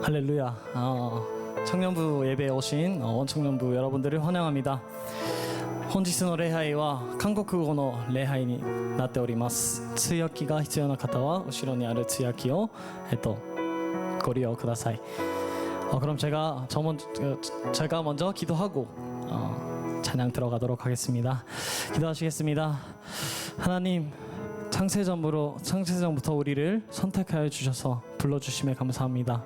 할렐루야. 청년부 예배에 오신 원청년부 여러분들을 환영합니다. 本日の礼拝は韓国語の礼拝になっております。通訳が必要な方は後ろにある通訳をご利用ください. 그럼 제가 먼저 기도하고 찬양 들어가도록 하겠습니다. 기도하시겠습니다. 하나님, 창세전부터 우리를 선택하여 주셔서 불러주심에 감사합니다.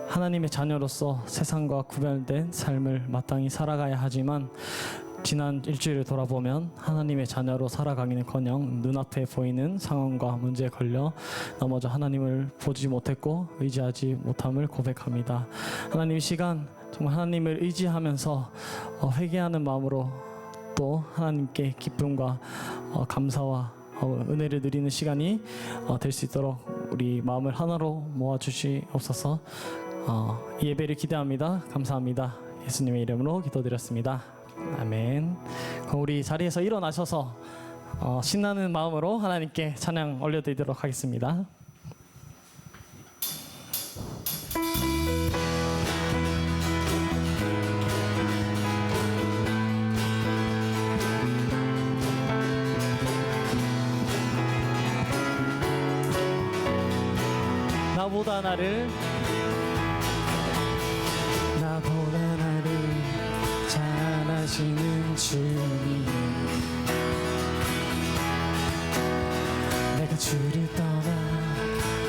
하나님의 자녀로서 세상과 구별된 삶을 마땅히 살아가야 하지만 지난 일주일을 돌아보면 하나님의 자녀로 살아가기는커녕 눈앞에 보이는 상황과 문제에 걸려 넘어져 하나님을 보지 못했고 의지하지 못함을 고백합니다. 하나님, 이 시간 정말 하나님을 의지하면서 회개하는 마음으로 또 하나님께 기쁨과 감사와 은혜를 누리는 시간이 될 수 있도록 우리 마음을 하나로 모아주시옵소서. 이 예배를 기대합니다. 감사합니다. 예수님의 이름으로 기도드렸습니다. 아멘. 그럼 우리 자리에서 일어나셔서 신나는 마음으로 하나님께 찬양 올려드리도록 하겠습니다. 나보다 나를 잘 아시는 주님, 내가 주를 떠나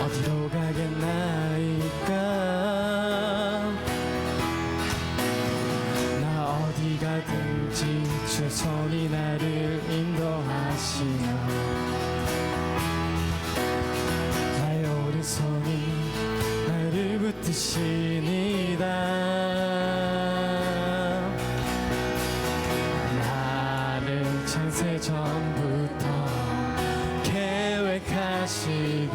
어디로 가겠나이까. 나 어디 가든지 주 손이 나를 인도하시며 나의 오른손이 나를 붙드시니다. 나를 창세 전부터 계획하시고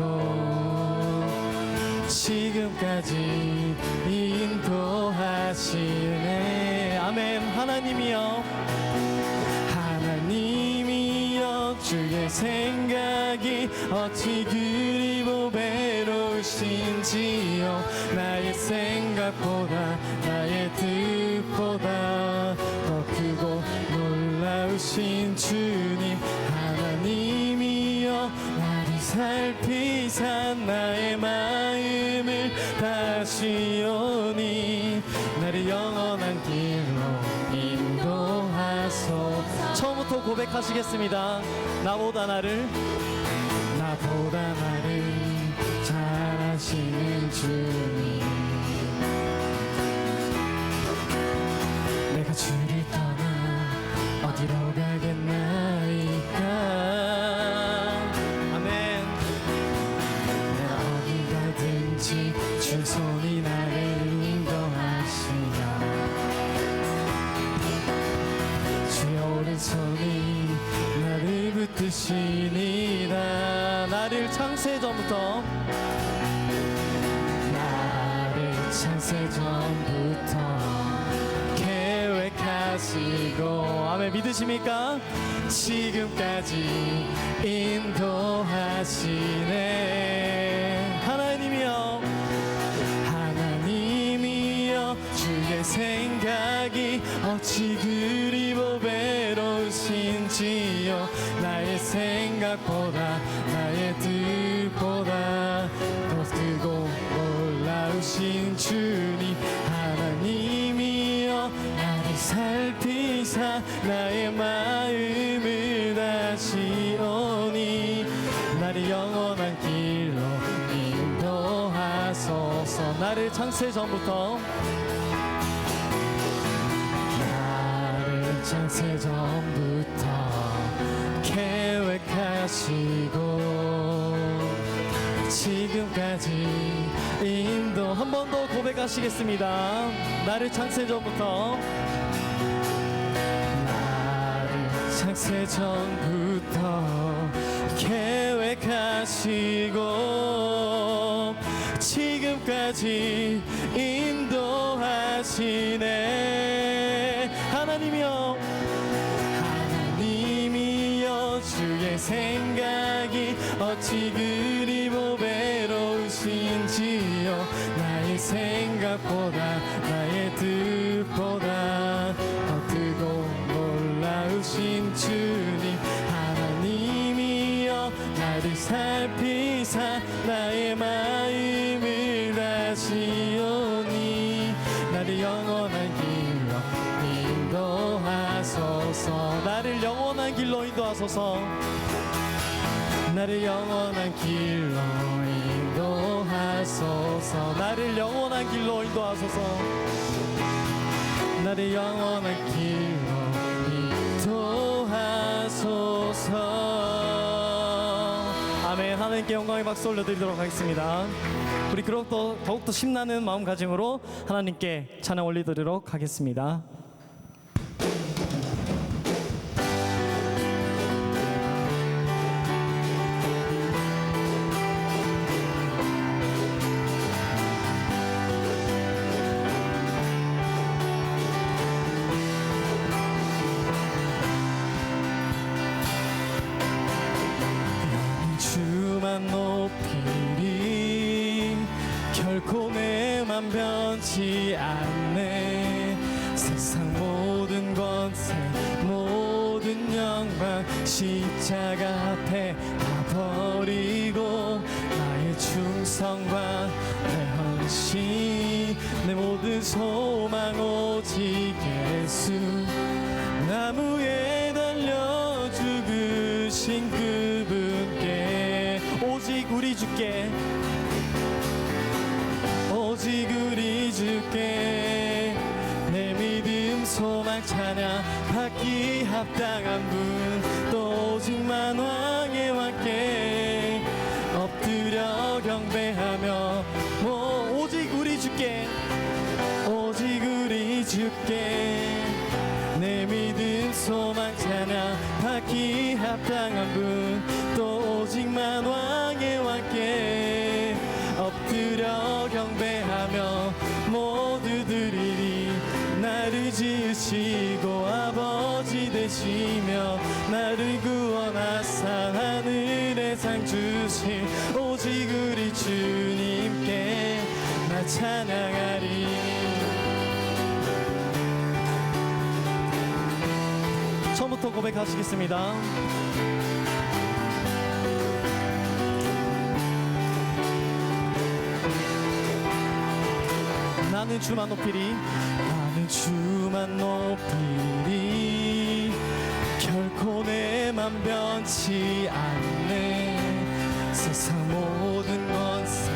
지금까지 인도하시네. 아멘. 하나님이여 주의 생각이 어찌 그리 보배로우신지요. 나의 생각보다 나의 뜻보다 더 크고 놀라우신 주님, 하나님이여 나를 살피사 나의 마음을 다시오니 나를 영원한 길로 인도하소. 처음부터 고백하시겠습니다. 나보다 나를 잘 아시는 주님, 내가 주를 떠나 어디로 가겠나이까. 아멘. 내가 어디 가든지 주 손이 나를 인도하시며 주의 오른손이 나를 붙드시니다. 나를 창세전부터 계획하시고, 아멘. 믿으십니까? 지금까지 인도하시네. 하나님이여 주의 생각이 어찌 그리 보배로우신지요. 나의 생각보다 나의 뜻보다 더 크고 놀라우신 주님, 하나님이여 나를 살피사 나의 마음을 다시오니 나를 영원한 길로 인도하소서. 나를 창세전부터 계획하시고 지금까지 인도. 한 번 더 고백하시겠습니다. 나를 창세전부터 계획하시고 지금까지 인도하시네. 하나님이여 주의 생각이 어찌 그리 보배로우신지요. 나의 생각보다 나의 뜻보다 더 크고 놀라우신 주님 하나님이여 나를 살피사 나의 마음을 다시오니 나를 영원한 길로 인도하소서 나를 영원한 길로 인도하소서 나를 영원한 길로 인도하소서 나를 영원한 길로 인도하소서 나를 영원한 길로 인도하소서 아멘. 하나님께 영광의 박수 올려드리도록 하겠습니다. 우리 더욱더 신나는 마음가짐으로 하나님께 찬양 올리도록 하겠습니다. 주만 높이리 결코 내 맘 변치 않네 세상 모든 권세 모든 영광 십자가 앞에 다 버리고 나의 충성과 내 헌신 내 모든 소망 오직 예수 나무에 달려 죽으신 그분께 오직 우리 주께 오직 우리 주께 내 믿음 소망 찬양 받기 합당한 분 또 오직만 왕의 왕께 엎드려 경배하며 오직 우리 주께 오직 우리 주께 내 믿음 소망 찬양 받기 합당한 분 또 오직만 왕의 왕께 엎드려 경배하며 모두 드리리 나를 지으시고 아버지 되시며 나를 구원하사 하늘의 상 주신 오직 우리 주님께 나 찬양하리 처음부터 고백하시겠습니다. 나는 주만 높이리 나는 주만 높이리 결코 내 맘 변치 않네 세상 모든 권세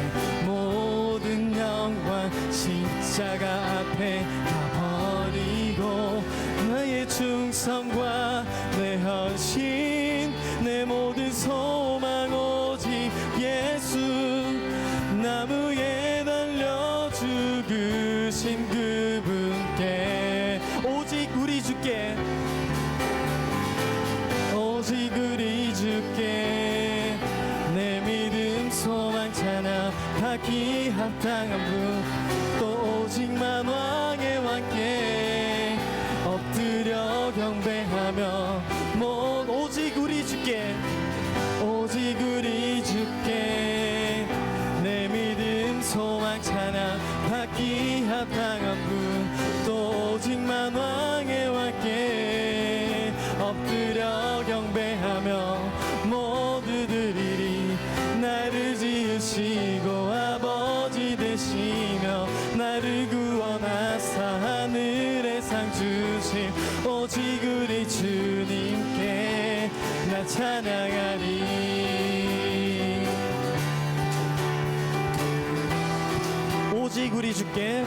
모든 영광 십자가 앞에 다 버리고 나의 충성과 내 헌신 내 모든 소망 오직 예수 나무에 달려 죽으신 그분께 오직 우리 주께 오직 우리 주께 내 믿음 소망 찬양 받기 합당한 분 또 오직만 왕의 왕께 엎드려 경배하며 오직 우리 주께 오직 우리 주께 내 믿음 소망 찬양 받기 합당한 분 또 오직만 왕의 왕께 엎드려 경배하며 모두 드리리 나를 지으시고 아버지 되시며 나를 구원하사 하늘의 상 주신 오직 우리 주님께 나 찬양하리 오직 우리 주께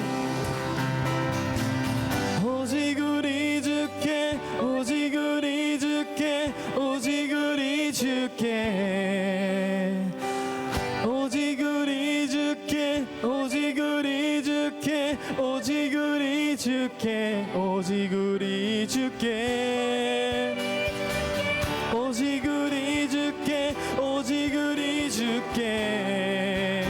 오직 우리 주께 오직 우리 주께 오직 우리 주께 오직 우리 주께 오직 우리 주께 오직 우리 주께 오직 우리 주께 오직 우리 주께 오직 우리 주께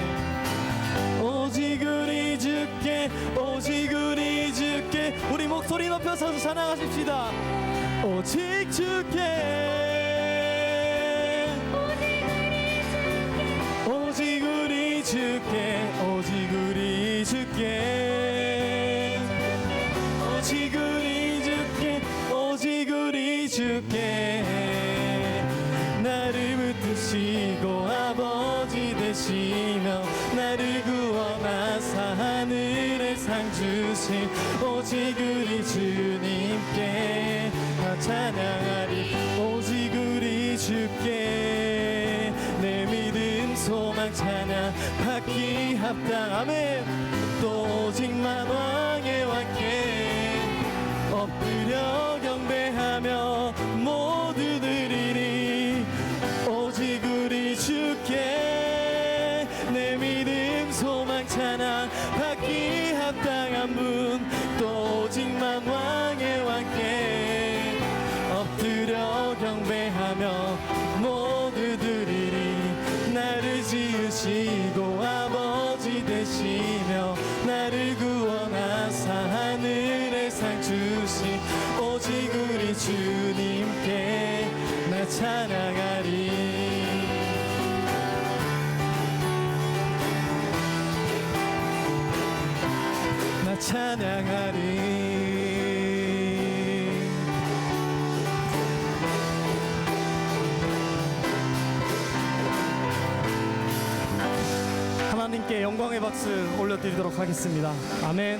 오직 우리 주께 오직 우리 주께 우리 목소리 높여서 찬양하십시다. 오직 주께 오직 우리 주께 오직 우리 주께 주신 오직 우리 주님께 나 찬양하리. 오직 우리 주께 내 믿음 소망 찬양 받기 합당. 아멘. 또 오직만 왕의 왕께 엎드려 경배하며 모두 드리리. 오직 우리 주께 내 믿음 소망 찬양 받기 합당한 분. 또 오직만 왕의 왕께 엎드려 경배하며 모두 드리리. 나를 지으시고 아버지 되시며 나를 구원하사 하늘의 상 주신 오직 우리 주님께 나 찬양하리. 나 찬양하리. 하나님께 영광의 박수 올려드리도록 하겠습니다. 아멘.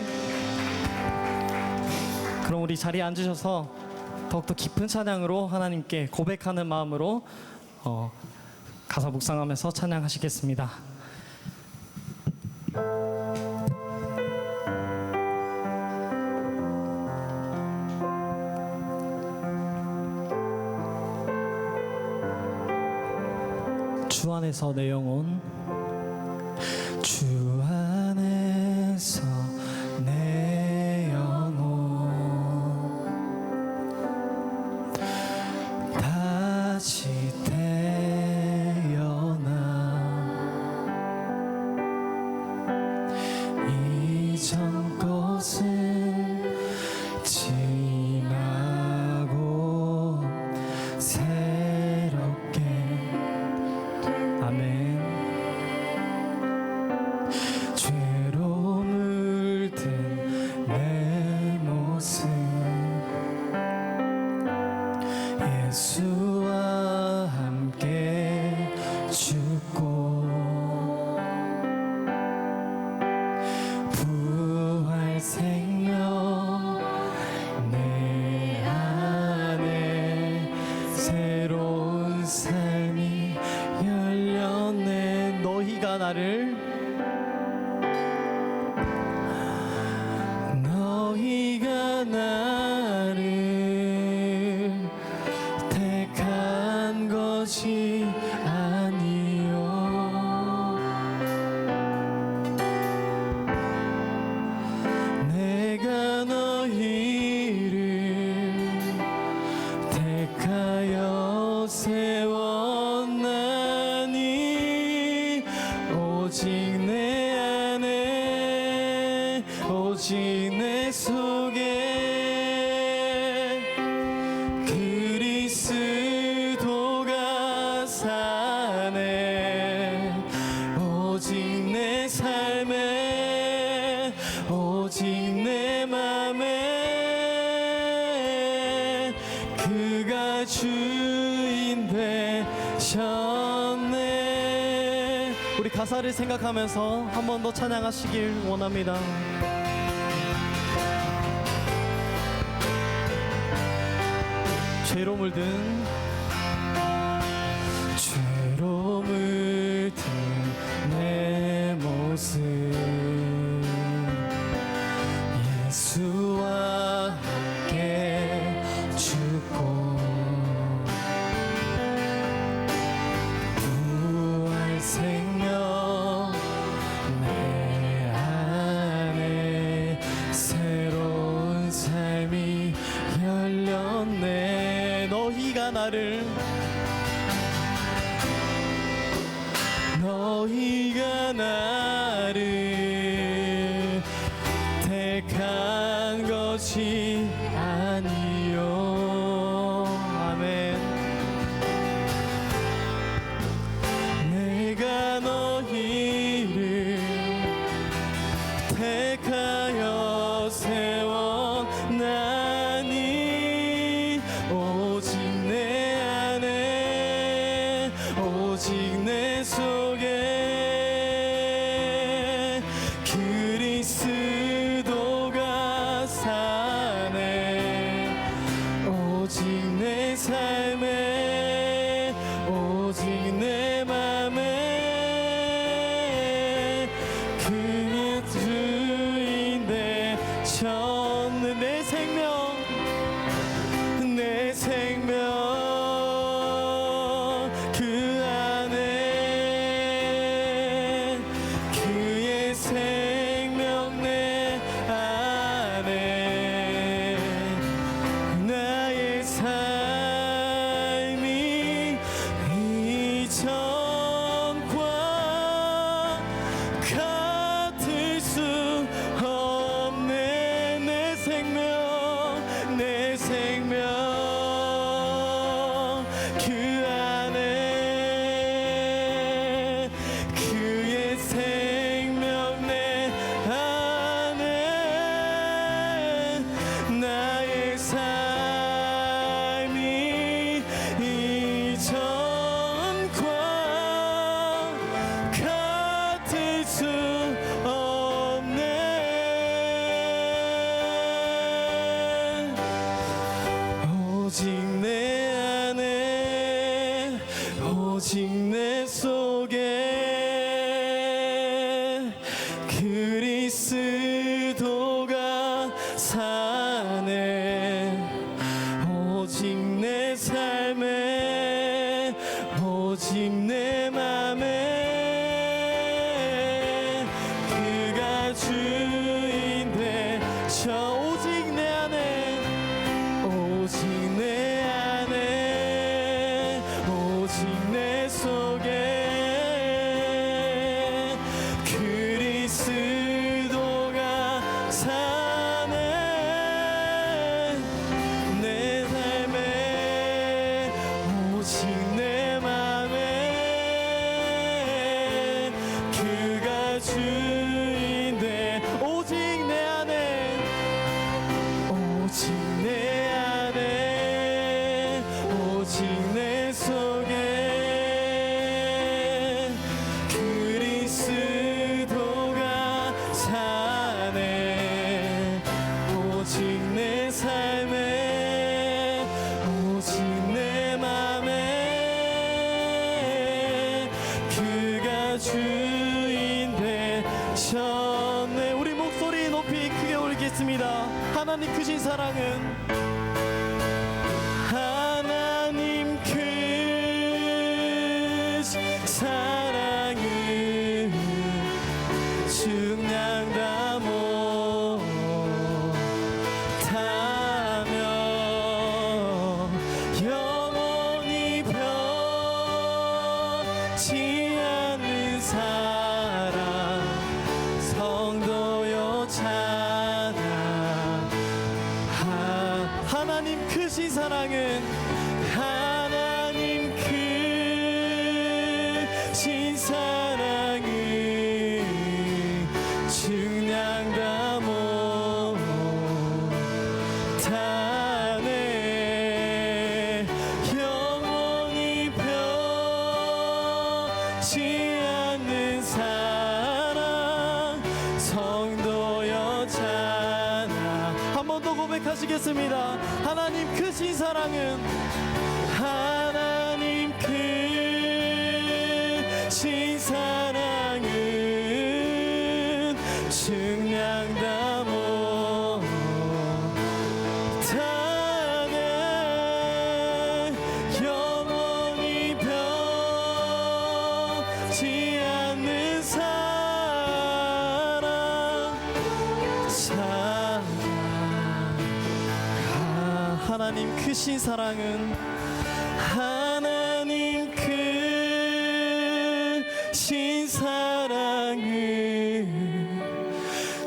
그럼 우리 자리에 앉으셔서 더욱더 깊은 찬양으로 하나님께 고백하는 마음으로 가사 묵상하면서 찬양하시겠습니다. 주 안에서 내 영혼, 주 안에서 내 영혼 다시 태어나 이전 것은 지나고 새롭게. 아멘. 죄로 물든 내 모습 예수와 함께 죽고 부활 생명 내 안에 새로운 삶이 열렸네. 너희가 나를 택한 것이 아니요 내가 너희를 택하여 세웠나니 오직 내 안에 오직 내 속에 그리스도가 사네. 오직 내 삶에 오직 내 맘에 그가 주인 되셨네. 우리 가사를 생각하면서 한 번 더 찬양하시길 원합니다. 죄로 물든 내 모습 예수와 함께 죽고 부활 생명 내 안에 새로운 삶이 열렸네. 너희가 나를 택한 것이 아니요. 아멘. 내가 너희를 택하여 세웠나니 오직 내 안에 오직 내 속에 그리스도가 사네 내 삶에 오직 내 맘에 그가 주인데 오직 내 안에 오직 내 안에 오직 내 속에 그리스도가 사네 오직 내 삶에 오직 내 맘에 그가 주인 되셨네. 우리 목소리 높이 크게 올리겠습니다. 하나님 크신 사랑은 하나님 크신 사랑은 중량다 못하며 영원히 변치 않는 사랑 성도여 찬양. 하나님 크신 사랑은 하나님 크신 사랑은 중량다 못하네 영원히 변치 않는 사랑 성도여 찬양. 한 번 더 고백하시겠습니다. 하나님 크신 사랑은 하나님 크신 사랑은 중량다 못하네 영원히 변치 않는 사랑 하나님 크신 사랑은 하나님 크신 사랑은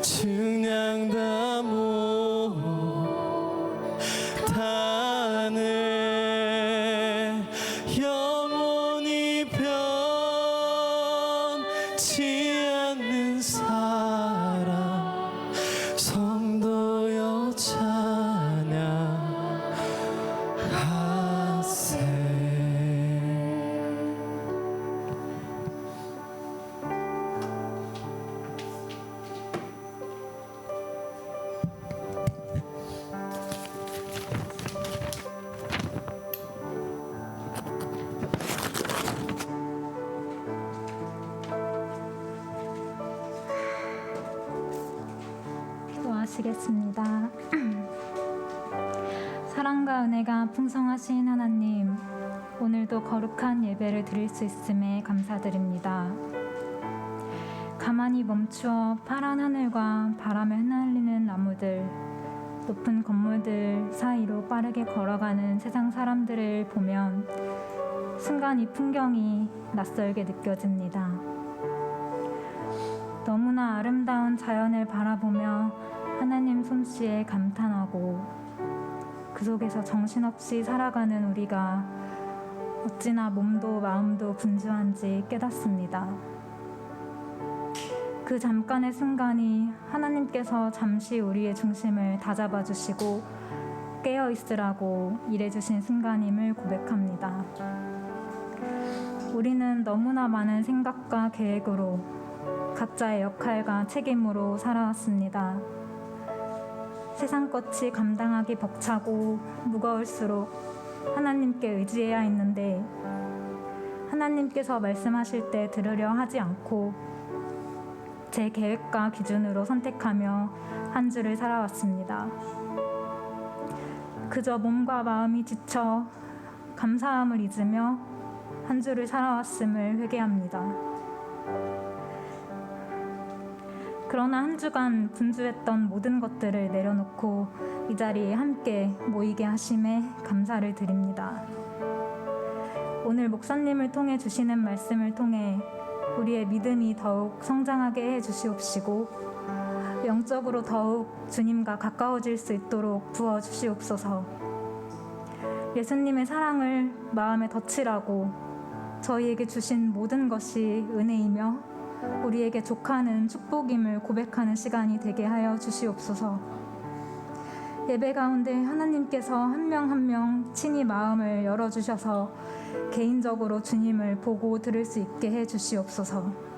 중량다 못하네 영원히 변치 않는 사랑 성도여 찬양. 기도하시겠습니다. 사랑과 은혜가 풍성하신 하나님, 오늘도 거룩한 예배를 드릴 수 있음에 감사드립니다. 가만히 멈추어 파란 하늘과 바람에 흩날리는 나무들, 높은 건물들 사이로 빠르게 걸어가는 세상 사람들을 보면 순간 이 풍경이 낯설게 느껴집니다. 너무나 아름다운 자연을 바라보며 하나님 솜씨에 감탄하고 그 속에서 정신없이 살아가는 우리가 어찌나 몸도 마음도 분주한지 깨닫습니다. 그 잠깐의 순간이 하나님께서 잠시 우리의 중심을 다잡아 주시고 깨어 있으라고 일해주신 순간임을 고백합니다. 우리는 너무나 많은 생각과 계획으로 각자의 역할과 책임으로 살아왔습니다. 세상 것이 감당하기 벅차고 무거울수록 하나님께 의지해야 했는데 하나님께서 말씀하실 때 들으려 하지 않고 제 계획과 기준으로 선택하며 한 주를 살아왔습니다. 그저 몸과 마음이 지쳐 감사함을 잊으며 한 주를 살아왔음을 회개합니다. 그러나 한 주간 분주했던 모든 것들을 내려놓고 이 자리에 함께 모이게 하심에 감사를 드립니다. 오늘 목사님을 통해 주시는 말씀을 통해 우리의 믿음이 더욱 성장하게 해 주시옵시고 영적으로 더욱 주님과 가까워질 수 있도록 부어주시옵소서. 예수님의 사랑을 마음에 덧칠하고 저희에게 주신 모든 것이 은혜이며 우리에게 족하는 축복임을 고백하는 시간이 되게 하여 주시옵소서. 예배 가운데 하나님께서 한 명 한 명 친히 마음을 열어주셔서 개인적으로 주님을 보고 들을 수 있게 해 주시옵소서.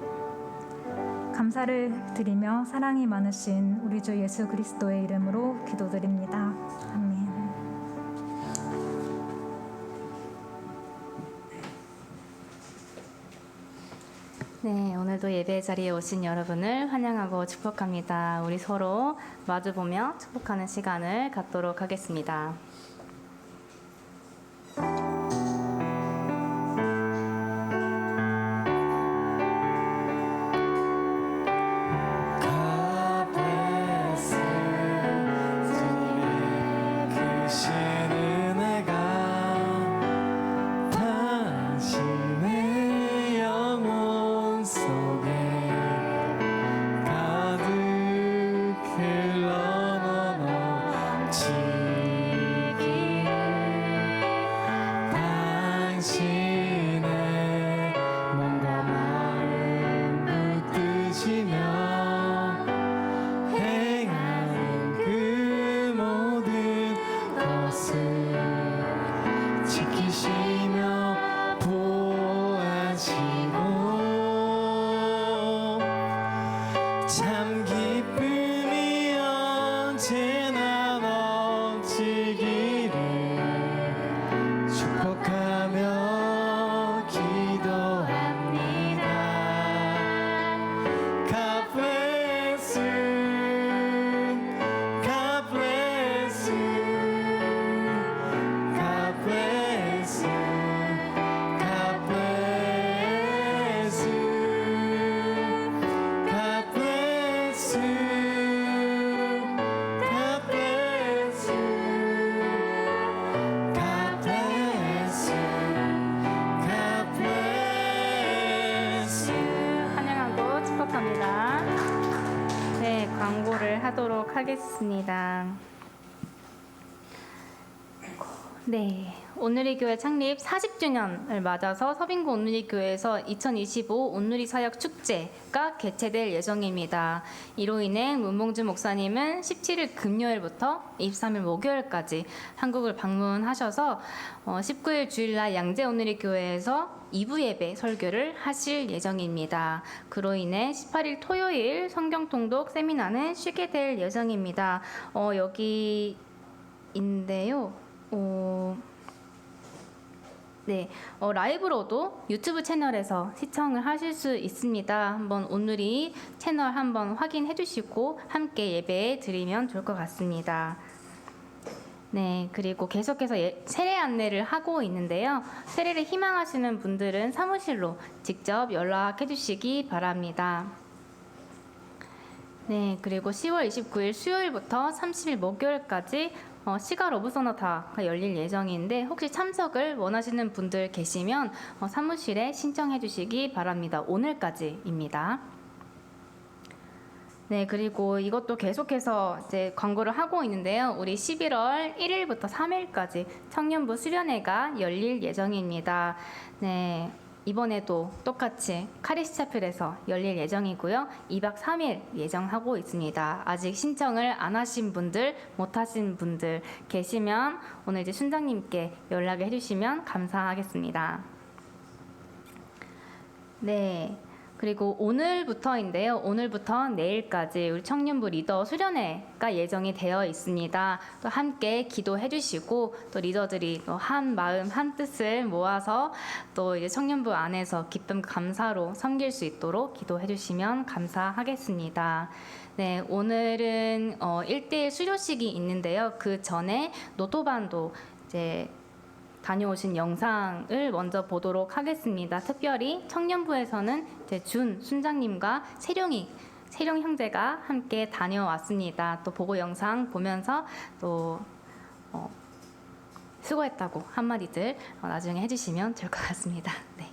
감사를 드리며 사랑이 많으신 우리 주 예수 그리스도의 이름으로 기도드립니다. 아멘. 네, 오늘도 예배 자리에 오신 여러분을 환영하고 축복합니다. 우리 서로 마주보며 축복하는 시간을 갖도록 하겠습니다. 참 기쁨이 언제나 넘치기를 축복하며 기도합니다. God bless you, God bless you, God bless you, God bless you. God bless you. God bless you. God bless you. God bless you. 환영하고 축복합니다. 네, 광고를 하도록 하겠습니다. 네, 온누리 교회 창립 40주년을 맞아서 서빙고 온누리 교회에서 2025 온누리 사역 축제가 개최될 예정입니다. 이로 인해 문봉주 목사님은 17일 금요일부터 23일 목요일까지 한국을 방문하셔서 19일 주일날 양재 온누리 교회에서 2부 예배 설교를 하실 예정입니다. 그로 인해 18일 토요일 성경 통독 세미나는 쉬게 될 예정입니다. 여기인데요. 네, 라이브로도 유튜브 채널에서 시청을 하실 수 있습니다. 한번 온누리 채널 한번 확인해 주시고 함께 예배 드리면 좋을 것 같습니다. 네, 그리고 계속해서 세례 안내를 하고 있는데요. 세례를 희망하시는 분들은 사무실로 직접 연락해 주시기 바랍니다. 네, 그리고 10월 29일 수요일부터 30일 목요일까지 시가 러브소나타가 열릴 예정인데 혹시 참석을 원하시는 분들 계시면 사무실에 신청해 주시기 바랍니다. 오늘까지입니다. 네, 그리고 이것도 계속해서 이제 광고를 하고 있는데요. 우리 11월 1일부터 3일까지 청년부 수련회가 열릴 예정입니다. 네. 이번에도 똑같이 카리스차플에서 열릴 예정이고요. 2박 3일 예정하고 있습니다. 아직 신청을 안 하신 분들, 못 하신 분들 계시면 오늘 이제 순장님께 연락을 해주시면 감사하겠습니다. 네. 그리고 오늘부터인데요. 오늘부터 내일까지 우리 청년부 리더 수련회가 예정이 되어 있습니다. 또 함께 기도해 주시고 또 리더들이 또 한 마음 한 뜻을 모아서 또 이제 청년부 안에서 기쁨 감사로 섬길 수 있도록 기도해 주시면 감사하겠습니다. 네, 오늘은 1대1 수료식이 있는데요. 그 전에 노토반도 이제 다녀오신 영상을 먼저 보도록 하겠습니다. 특별히 청년부에서는 이제 준 순장님과 세룡 형제가 함께 다녀왔습니다. 또 보고 영상 보면서 또 수고했다고 한마디들 나중에 해주시면 될 것 같습니다. 네.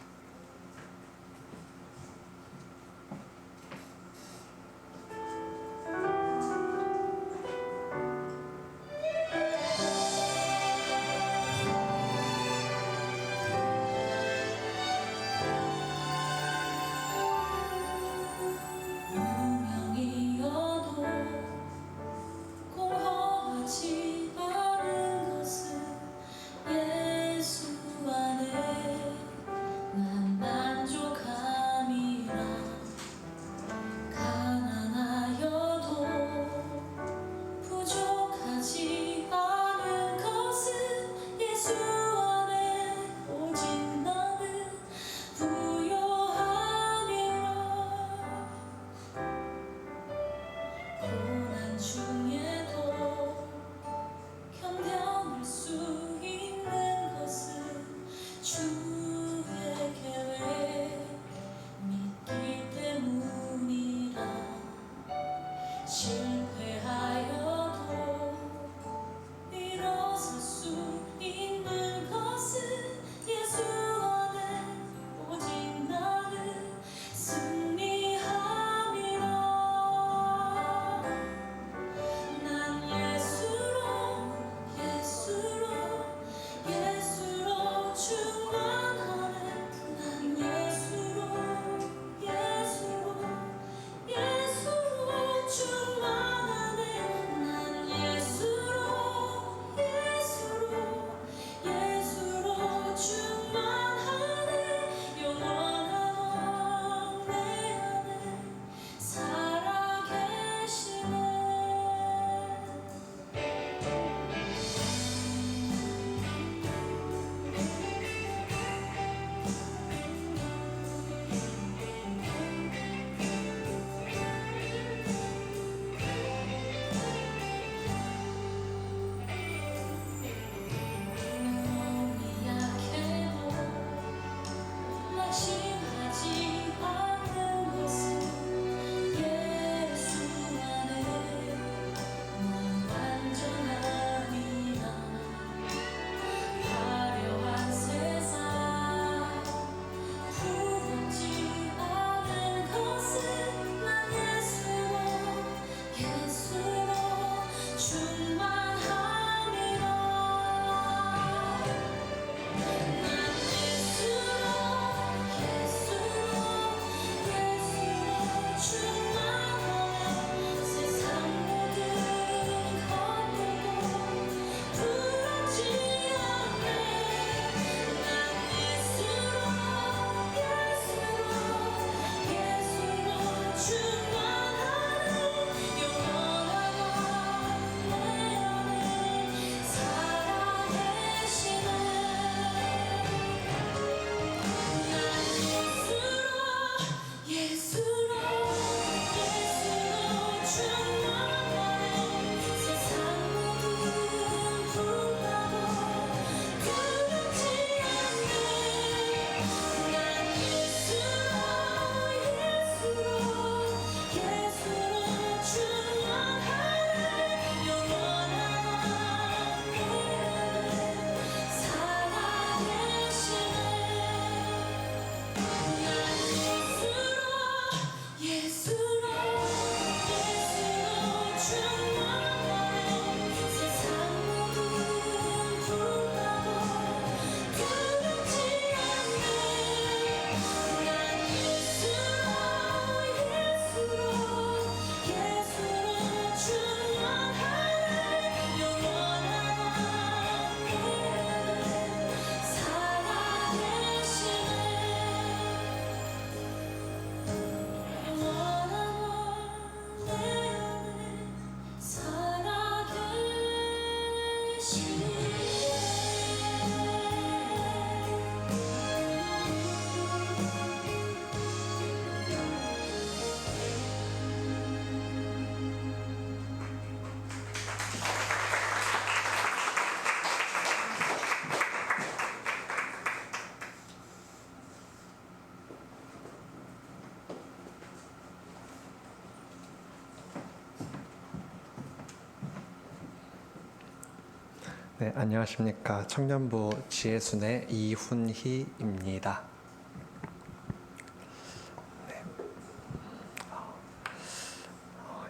네, 안녕하십니까. 청년부 지혜순의 이훈희입니다.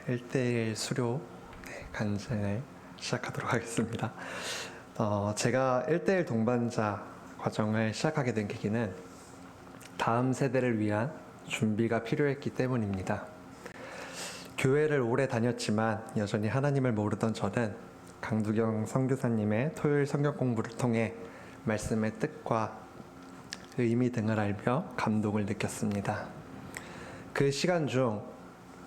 네. 1대1 수료 간증을 시작하도록 하겠습니다. 제가 1대1 동반자 과정을 시작하게 된 계기는 다음 세대를 위한 준비가 필요했기 때문입니다. 교회를 오래 다녔지만 여전히 하나님을 모르던 저는 강두경 선교사님의 토요일 성경 공부를 통해 말씀의 뜻과 의미 등을 알며 감동을 느꼈습니다. 그 시간 중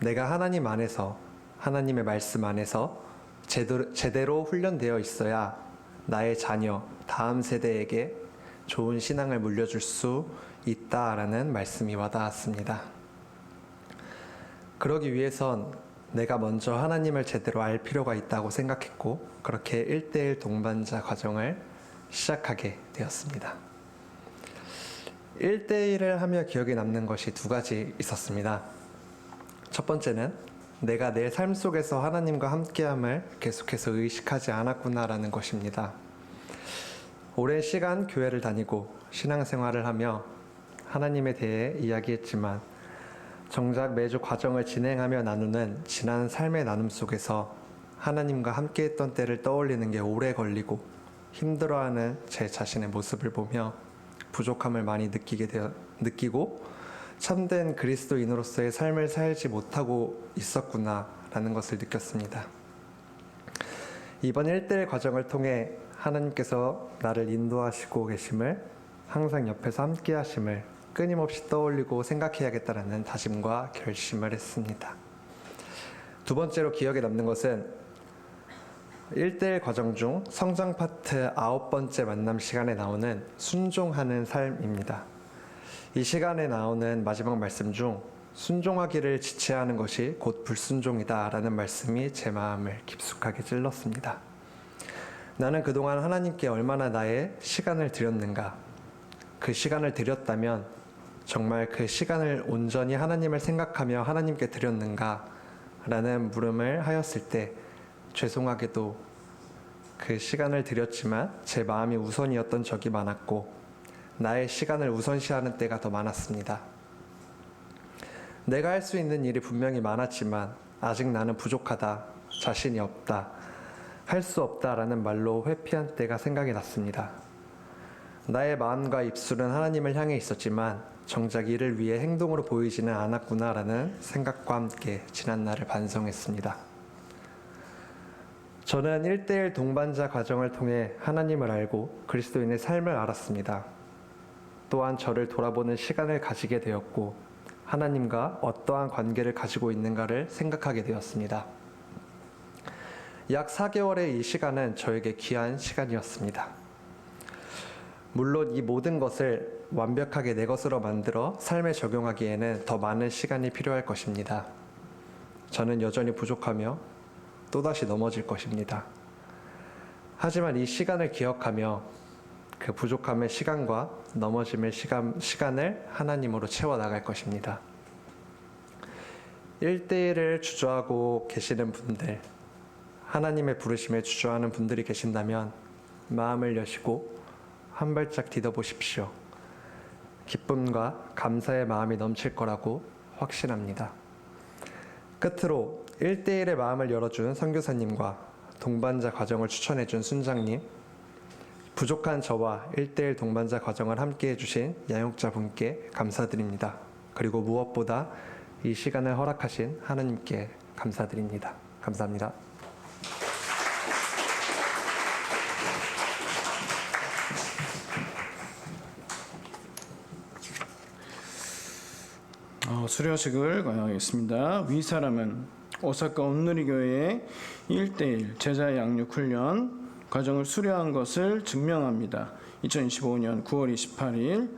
내가 하나님 안에서, 하나님의 말씀 안에서 제대로 훈련되어 있어야 나의 자녀, 다음 세대에게 좋은 신앙을 물려줄 수 있다라는 말씀이 와닿았습니다. 그러기 위해선 내가 먼저 하나님을 제대로 알 필요가 있다고 생각했고, 그렇게 1대1 동반자 과정을 시작하게 되었습니다. 1대1을 하며 기억에 남는 것이 두 가지 있었습니다. 첫 번째는 내가 내 삶 속에서 하나님과 함께함을 계속해서 의식하지 않았구나라는 것입니다. 오랜 시간 교회를 다니고 신앙생활을 하며 하나님에 대해 이야기했지만 정작 매주 과정을 진행하며 나누는 지난 삶의 나눔 속에서 하나님과 함께했던 때를 떠올리는 게 오래 걸리고 힘들어하는 제 자신의 모습을 보며 부족함을 많이 느끼고 참된 그리스도인으로서의 삶을 살지 못하고 있었구나라는 것을 느꼈습니다. 이번 1대1 과정을 통해 하나님께서 나를 인도하시고 계심을, 항상 옆에서 함께 하심을 끊임없이 떠올리고 생각해야겠다라는 다짐과 결심을 했습니다. 두 번째로 기억에 남는 것은 1대1 과정 중 성장 파트 9번째 만남 시간에 나오는 순종하는 삶입니다. 이 시간에 나오는 마지막 말씀 중 순종하기를 지체하는 것이 곧 불순종이다 라는 말씀이 제 마음을 깊숙하게 찔렀습니다. 나는 그동안 하나님께 얼마나 나의 시간을 드렸는가, 그 시간을 드렸다면 정말 그 시간을 온전히 하나님을 생각하며 하나님께 드렸는가 라는 물음을 하였을 때 죄송하게도 그 시간을 드렸지만 제 마음이 우선이었던 적이 많았고 나의 시간을 우선시하는 때가 더 많았습니다. 내가 할 수 있는 일이 분명히 많았지만 아직 나는 부족하다, 자신이 없다, 할 수 없다라는 말로 회피한 때가 생각이 났습니다. 나의 마음과 입술은 하나님을 향해 있었지만 정작 이를 위해 행동으로 보이지는 않았구나라는 생각과 함께 지난 날을 반성했습니다. 저는 1대1 동반자 과정을 통해 하나님을 알고 그리스도인의 삶을 알았습니다. 또한 저를 돌아보는 시간을 가지게 되었고 하나님과 어떠한 관계를 가지고 있는가를 생각하게 되었습니다. 약 4개월의 이 시간은 저에게 귀한 시간이었습니다. 물론 이 모든 것을 완벽하게 내 것으로 만들어 삶에 적용하기에는 더 많은 시간이 필요할 것입니다. 저는 여전히 부족하며 또다시 넘어질 것입니다. 하지만 이 시간을 기억하며 그 부족함의 시간과 넘어짐의 시간을 하나님으로 채워나갈 것입니다. 1대1을 주저하고 계시는 분들, 하나님의 부르심에 주저하는 분들이 계신다면 마음을 여시고 한 발짝 디뎌보십시오. 기쁨과 감사의 마음이 넘칠 거라고 확신합니다. 끝으로 1대1의 마음을 열어준 선교사님과 동반자 과정을 추천해준 순장님, 부족한 저와 1대1 동반자 과정을 함께 해주신 양육자분께 감사드립니다. 그리고 무엇보다 이 시간을 허락하신 하나님께 감사드립니다. 감사합니다. 수료식을 거행하겠습니다. 위 사람은 오사카 온누리교회의 1대1 제자 양육 훈련 과정을 수료한 것을 증명합니다. 2025년 9월 28일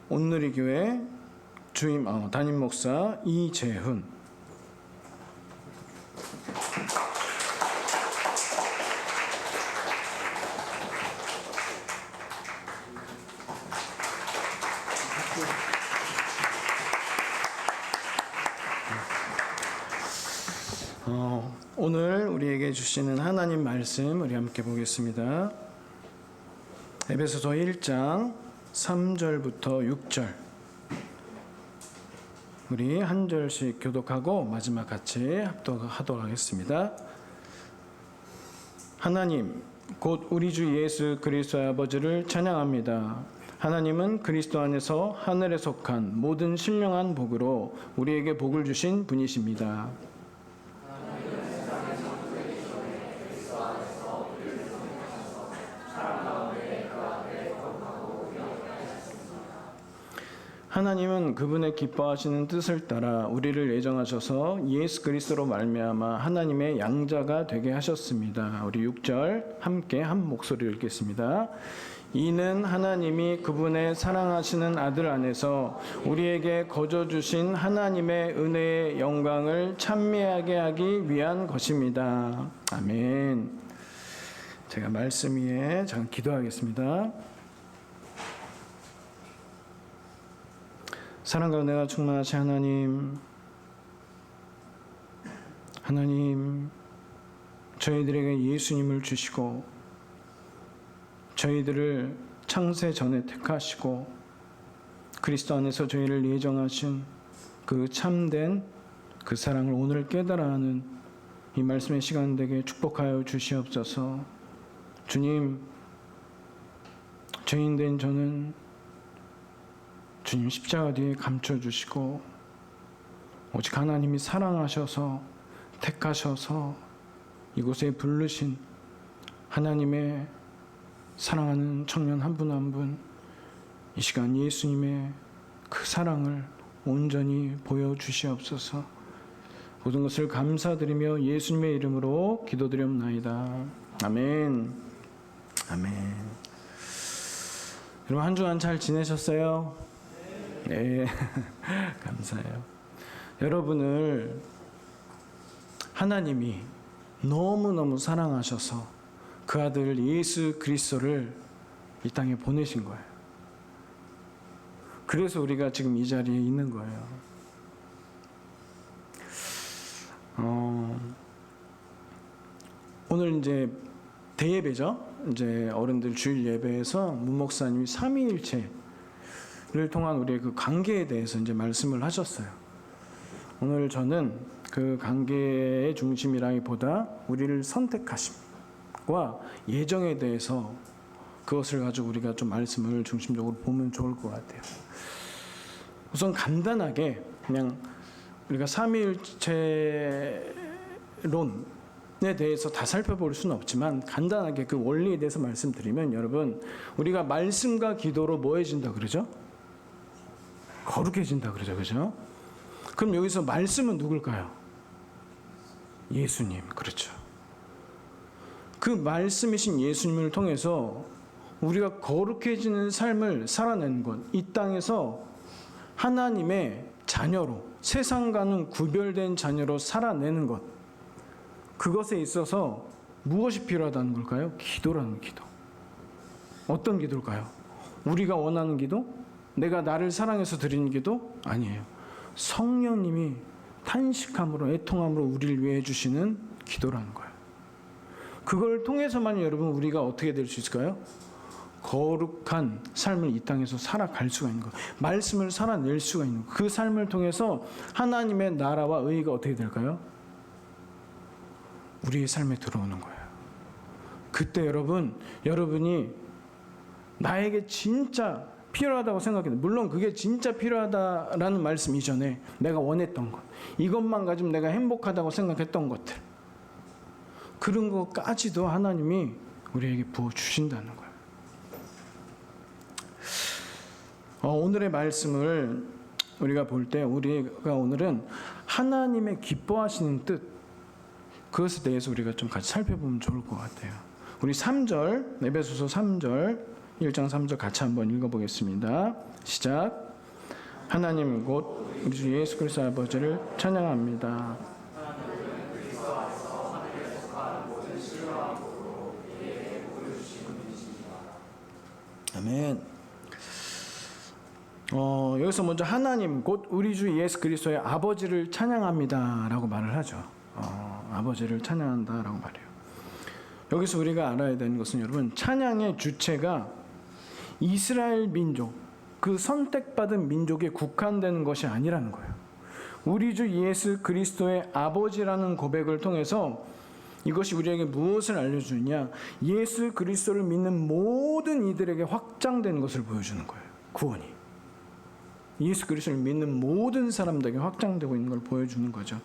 온누리교회 담임 목사 이재훈. 오늘 우리에게 주시는 하나님 말씀 우리 함께 보겠습니다. 에베소서 1장 3절부터 6절 우리 한 절씩 교독하고 마지막 같이 합독하도록 하겠습니다. 하나님 곧 우리 주 예수 그리스도의 아버지를 찬양합니다. 하나님은 그리스도 안에서 하늘에 속한 모든 신령한 복으로 우리에게 복을 주신 분이십니다. 하나님은 그분의 기뻐하시는 뜻을 따라 우리를 예정하셔서 예수 그리스도로 말미암아 하나님의 양자가 되게 하셨습니다. 우리 6절 함께 한 목소리로 읽겠습니다. 이는 하나님이 그분의 사랑하시는 아들 안에서 우리에게 거저 주신 하나님의 은혜의 영광을 찬미하게 하기 위한 것입니다. 아멘. 제가 말씀 위에 잠깐 기도하겠습니다. 사랑과 은혜가 충만하신 하나님, 저희들에게 예수님을 주시고 저희들을 창세 전에 택하시고 그리스도 안에서 저희를 예정하신 그 참된 그 사랑을 오늘 깨달아 하는 이 말씀의 시간 되게 축복하여 주시옵소서. 주님, 죄인된 저는 주님 십자가 뒤에 감춰주시고 오직 하나님이 사랑하셔서 택하셔서 이곳에 부르신 하나님의 사랑하는 청년 한 분 한 분 이 시간 예수님의 그 사랑을 온전히 보여주시옵소서. 모든 것을 감사드리며 예수님의 이름으로 기도드리옵나이다. 아멘. 아멘. 여러분 한 주간 잘 지내셨어요? 네. 감사해요. 여러분을 하나님이 너무너무 사랑하셔서 그 아들 예수 그리스도를 이 땅에 보내신 거예요. 그래서 우리가 지금 이 자리에 있는 거예요. 오늘 이제 대예배죠. 이제 어른들 주일 예배에서 문 목사님이 삼위일체를 통한 우리의 그 관계에 대해서 이제 말씀을 하셨어요. 오늘 저는 그 관계의 중심이라기보다 우리를 선택하심과 예정에 대해서 그것을 가지고 우리가 좀 말씀을 중심적으로 보면 좋을 것 같아요. 우선 간단하게 그냥 우리가 삼위일체론에 대해서 다 살펴볼 수는 없지만 간단하게 그 원리에 대해서 말씀드리면 여러분 우리가 말씀과 기도로 뭐해진다 그러죠? 거룩해진다 그러죠. 그죠? 그럼 여기서 말씀은 누굴까요? 예수님. 그렇죠. 그 말씀이신 예수님을 통해서 우리가 거룩해지는 삶을 살아내는 것, 이 땅에서 하나님의 자녀로 세상과는 구별된 자녀로 살아내는 것, 그것에 있어서 무엇이 필요하다는 걸까요? 기도라는 기도. 어떤 기도일까요? 우리가 원하는 기도? 내가 나를 사랑해서 드리는 기도? 아니에요. 성령님이 탄식함으로 애통함으로 우리를 위해 주시는 기도라는 거예요. 그걸 통해서만 여러분 우리가 어떻게 될 수 있을까요? 거룩한 삶을 이 땅에서 살아갈 수가 있는 거예요. 말씀을 살아낼 수가 있는 거예요. 그 삶을 통해서 하나님의 나라와 의의가 어떻게 될까요? 우리의 삶에 들어오는 거예요. 그때 여러분이 나에게 진짜 필요하다고 생각해요. 물론 그게 진짜 필요하다라는 말씀 이전에 내가 원했던 것, 이것만 가지면 내가 행복하다고 생각했던 것들, 그런 것까지도 하나님이 우리에게 부어주신다는 거예요. 오늘의 말씀을 우리가 볼 때 우리가 오늘은 하나님의 기뻐하시는 뜻, 그것에 대해서 우리가 좀 같이 살펴보면 좋을 것 같아요. 우리 3절, 에베소서 3절, 1장 3절 같이 한번 읽어보겠습니다. 시작. 하나님 곧 우리 주 예수 그리스도 아버지를 찬양합니다. 아멘. 여기서 먼저 하나님 곧 우리 주 예수 그리스도의 아버지를 찬양합니다 라고 말을 하죠. 아버지를 찬양한다라고 말해요. 여기서 우리가 알아야 되는 것은 여러분, 찬양의 주체가 이스라엘 민족, 그 선택받은 민족에 국한되는 것이 아니라는 거예요. 우리 주 예수 그리스도의 아버지라는 고백을 통해서 이것이 우리에게 무엇을 알려주느냐, 예수 그리스도를 믿는 모든 이들에게 확장되는 것을 보여주는 거예요. 구원이 예수 그리스도를 믿는 모든 사람들에게 확장되고 있는 걸 보여주는 거죠.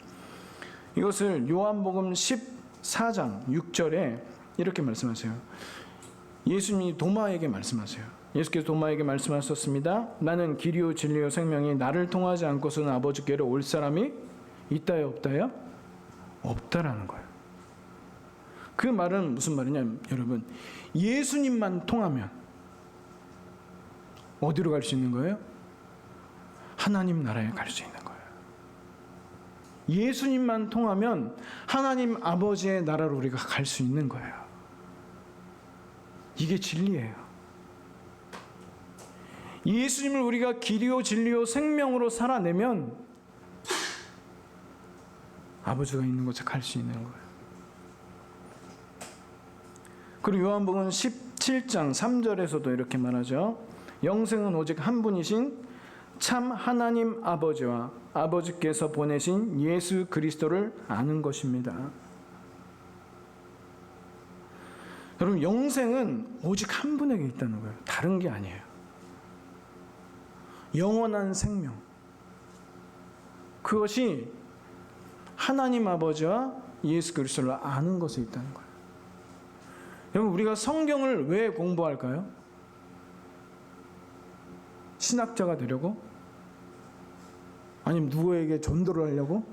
이것을 요한복음 14장 6절에 이렇게 말씀하세요. 예수님이 도마에게 말씀하세요. 예수께서 도마에게 말씀하셨습니다. 나는 길이요 진리요 생명이, 나를 통하지 않고서는 아버지께로 올 사람이 있다요 없다요? 없다라는 거예요. 그 말은 무슨 말이냐면 여러분, 예수님만 통하면 어디로 갈 수 있는 거예요? 하나님 나라에 갈 수 있는 거예요. 예수님만 통하면 하나님 아버지의 나라로 우리가 갈 수 있는 거예요. 이게 진리예요. 예수님을 우리가 길이요 진리요 생명으로 살아내면 아버지가 있는 곳에 갈 수 있는 거예요. 그리고 요한복음 17장 3절에서도 이렇게 말하죠. 영생은 오직 한 분이신 참 하나님 아버지와 아버지께서 보내신 예수 그리스도를 아는 것입니다. 여러분, 영생은 오직 한 분에게 있다는 거예요. 다른 게 아니에요. 영원한 생명, 그것이 하나님 아버지와 예수 그리스도를 아는 것에 있다는 거예요. 여러분, 우리가 성경을 왜 공부할까요? 신학자가 되려고? 아니면 누구에게 전도를 하려고?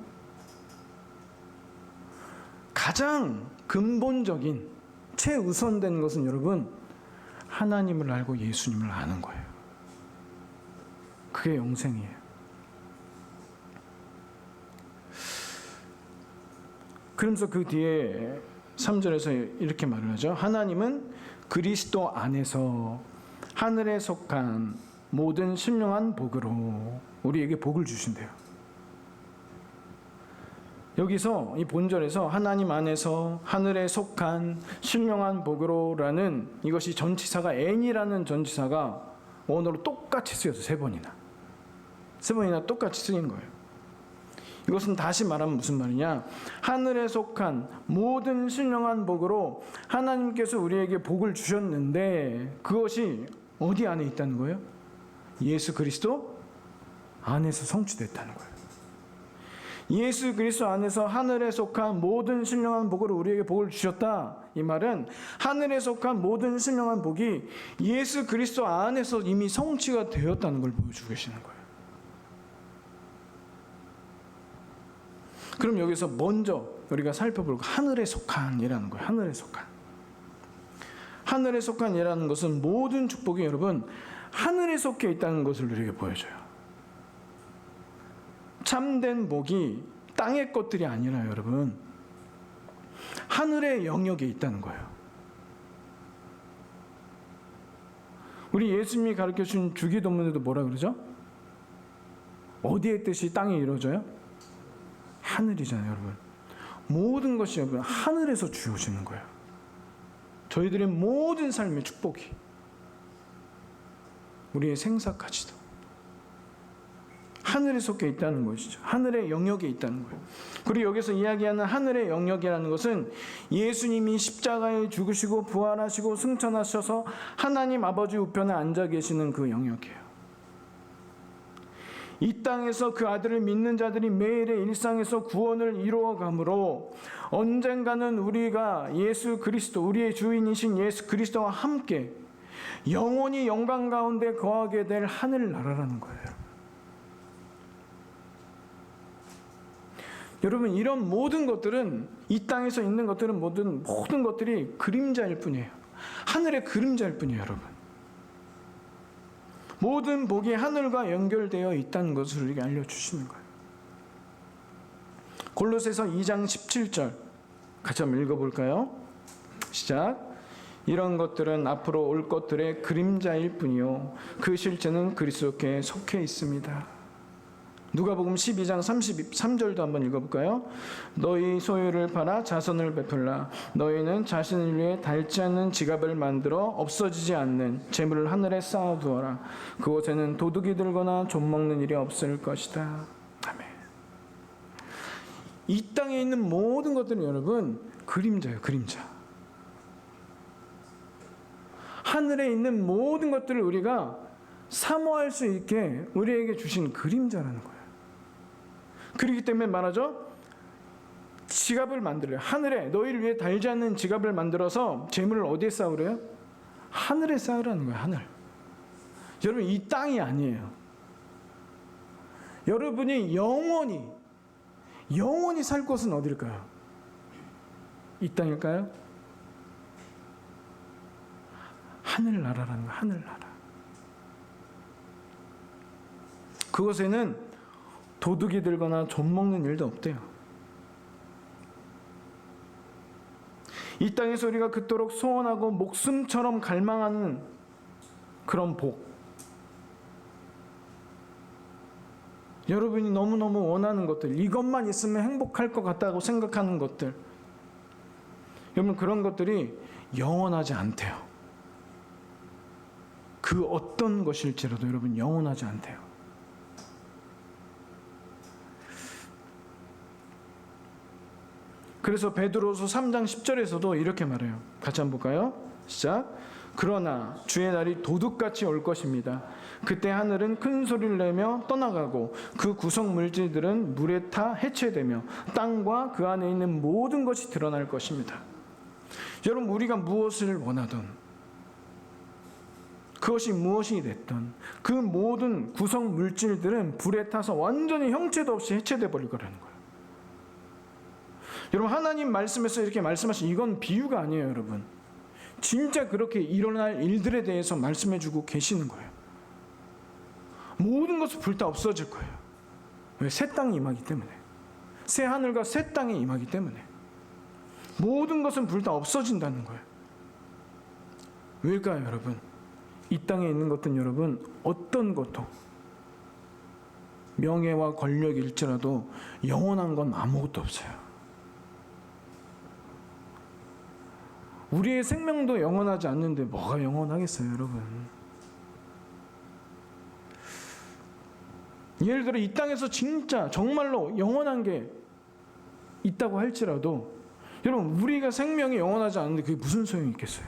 가장 근본적인 최우선된 것은 여러분, 하나님을 알고 예수님을 아는 거예요. 그게 영생이에요. 그러면서 그 뒤에 3절에서 이렇게 말을 하죠. 하나님은 그리스도 안에서 하늘에 속한 모든 신령한 복으로 우리에게 복을 주신대요. 여기서 이 본절에서 하나님 안에서 하늘에 속한 신령한 복으로라는 이것이 전치사가 n이라는 전치사가 원어로 똑같이 쓰여서 세 번이나 똑같이 쓰인 거예요. 이것은 다시 말하면 무슨 말이냐, 하늘에 속한 모든 신령한 복으로 하나님께서 우리에게 복을 주셨는데 그것이 어디 안에 있다는 거예요? 예수 그리스도 안에서 성취됐다는 거예요. 예수 그리스도 안에서 하늘에 속한 모든 신령한 복으로 우리에게 복을 주셨다. 이 말은 하늘에 속한 모든 신령한 복이 예수 그리스도 안에서 이미 성취가 되었다는 걸 보여주고 계시는 거예요. 그럼 여기서 먼저 우리가 살펴볼 거, 하늘에 속한이라는 거예요. 하늘에 속한. 하늘에 속한이라는 것은 모든 축복이 여러분 하늘에 속해 있다는 것을 우리에게 보여줘요. 참된 복이 땅의 것들이 아니라 여러분 하늘의 영역에 있다는 거예요. 우리 예수님이 가르쳐준 주기도문에도 뭐라 그러죠? 어디의 뜻이 땅에 이루어져요? 하늘이잖아요, 여러분. 모든 것이 여러분 하늘에서 주어지는 거예요. 저희들의 모든 삶의 축복이, 우리의 생사까지도 하늘에 속해 있다는 것이죠. 하늘의 영역에 있다는 거예요. 그리고 여기서 이야기하는 하늘의 영역이라는 것은 예수님이 십자가에 죽으시고 부활하시고 승천하셔서 하나님 아버지 우편에 앉아 계시는 그 영역이에요. 이 땅에서 그 아들을 믿는 자들이 매일의 일상에서 구원을 이루어가므로 언젠가는 우리가 예수 그리스도, 우리의 주인이신 예수 그리스도와 함께 영원히 영광 가운데 거하게 될 하늘나라라는 거예요. 여러분, 이런 모든 것들은, 이 땅에서 있는 것들은 모든 것들이 그림자일 뿐이에요. 하늘의 그림자일 뿐이에요, 여러분. 모든 복이 하늘과 연결되어 있다는 것을 우리에게 알려주시는 거예요. 골로새서 2장 17절 같이 한번 읽어볼까요? 시작. 이런 것들은 앞으로 올 것들의 그림자일 뿐이요 그 실제는 그리스도께 속해 있습니다. 누가복음 12장 33절도 한번 읽어볼까요? 너희 소유를 팔아 자선을 베풀라. 너희는 자신을 위해 닳지 않는 지갑을 만들어 없어지지 않는 재물을 하늘에 쌓아두어라. 그곳에는 도둑이 들거나 좀먹는 일이 없을 것이다. 아멘. 이 땅에 있는 모든 것들은 여러분 그림자예요. 그림자. 하늘에 있는 모든 것들을 우리가 사모할 수 있게 우리에게 주신 그림자라는 거예요. 그렇기 때문에 말하죠. 지갑을 만들어요. 하늘에 너희를 위해 달지 않는 지갑을 만들어서 재물을 어디에 쌓으래요? 하늘에 쌓으라는 거예요. 하늘. 여러분 이 땅이 아니에요. 여러분이 영원히 살 곳은 어딜까요? 이 땅일까요? 하늘나라라는 거예요. 하늘나라. 그곳에는 도둑이 들거나 좀먹는 일도 없대요. 이 땅에서 우리가 그토록 소원하고 목숨처럼 갈망하는 그런 복, 여러분이 너무너무 원하는 것들, 이것만 있으면 행복할 것 같다고 생각하는 것들, 여러분 그런 것들이 영원하지 않대요. 그 어떤 것일지라도 여러분 영원하지 않대요. 그래서 베드로서 3장 10절에서도 이렇게 말해요. 같이 한번 볼까요? 시작. 그러나 주의 날이 도둑같이 올 것입니다. 그때 하늘은 큰 소리를 내며 떠나가고 그 구성 물질들은 물에 타 해체되며 땅과 그 안에 있는 모든 것이 드러날 것입니다. 여러분 우리가 무엇을 원하든 그것이 무엇이 됐든 그 모든 구성 물질들은 불에 타서 완전히 형체도 없이 해체돼 버릴 거라는 거예요. 여러분 하나님 말씀에서 이렇게 말씀하신 이건 비유가 아니에요. 여러분 진짜 그렇게 일어날 일들에 대해서 말씀해 주고 계시는 거예요. 모든 것은 불타 없어질 거예요. 왜? 새 땅이 임하기 때문에. 새 하늘과 새 땅이 임하기 때문에 모든 것은 불타 없어진다는 거예요. 왜일까요 여러분? 이 땅에 있는 것은 여러분 어떤 것도 명예와 권력일지라도 영원한 건 아무것도 없어요. 우리의 생명도 영원하지 않는데 뭐가 영원하겠어요, 여러분? 예를 들어 이 땅에서 진짜 정말로 영원한 게 있다고 할지라도 여러분 우리가 생명이 영원하지 않는데 그게 무슨 소용이 있겠어요?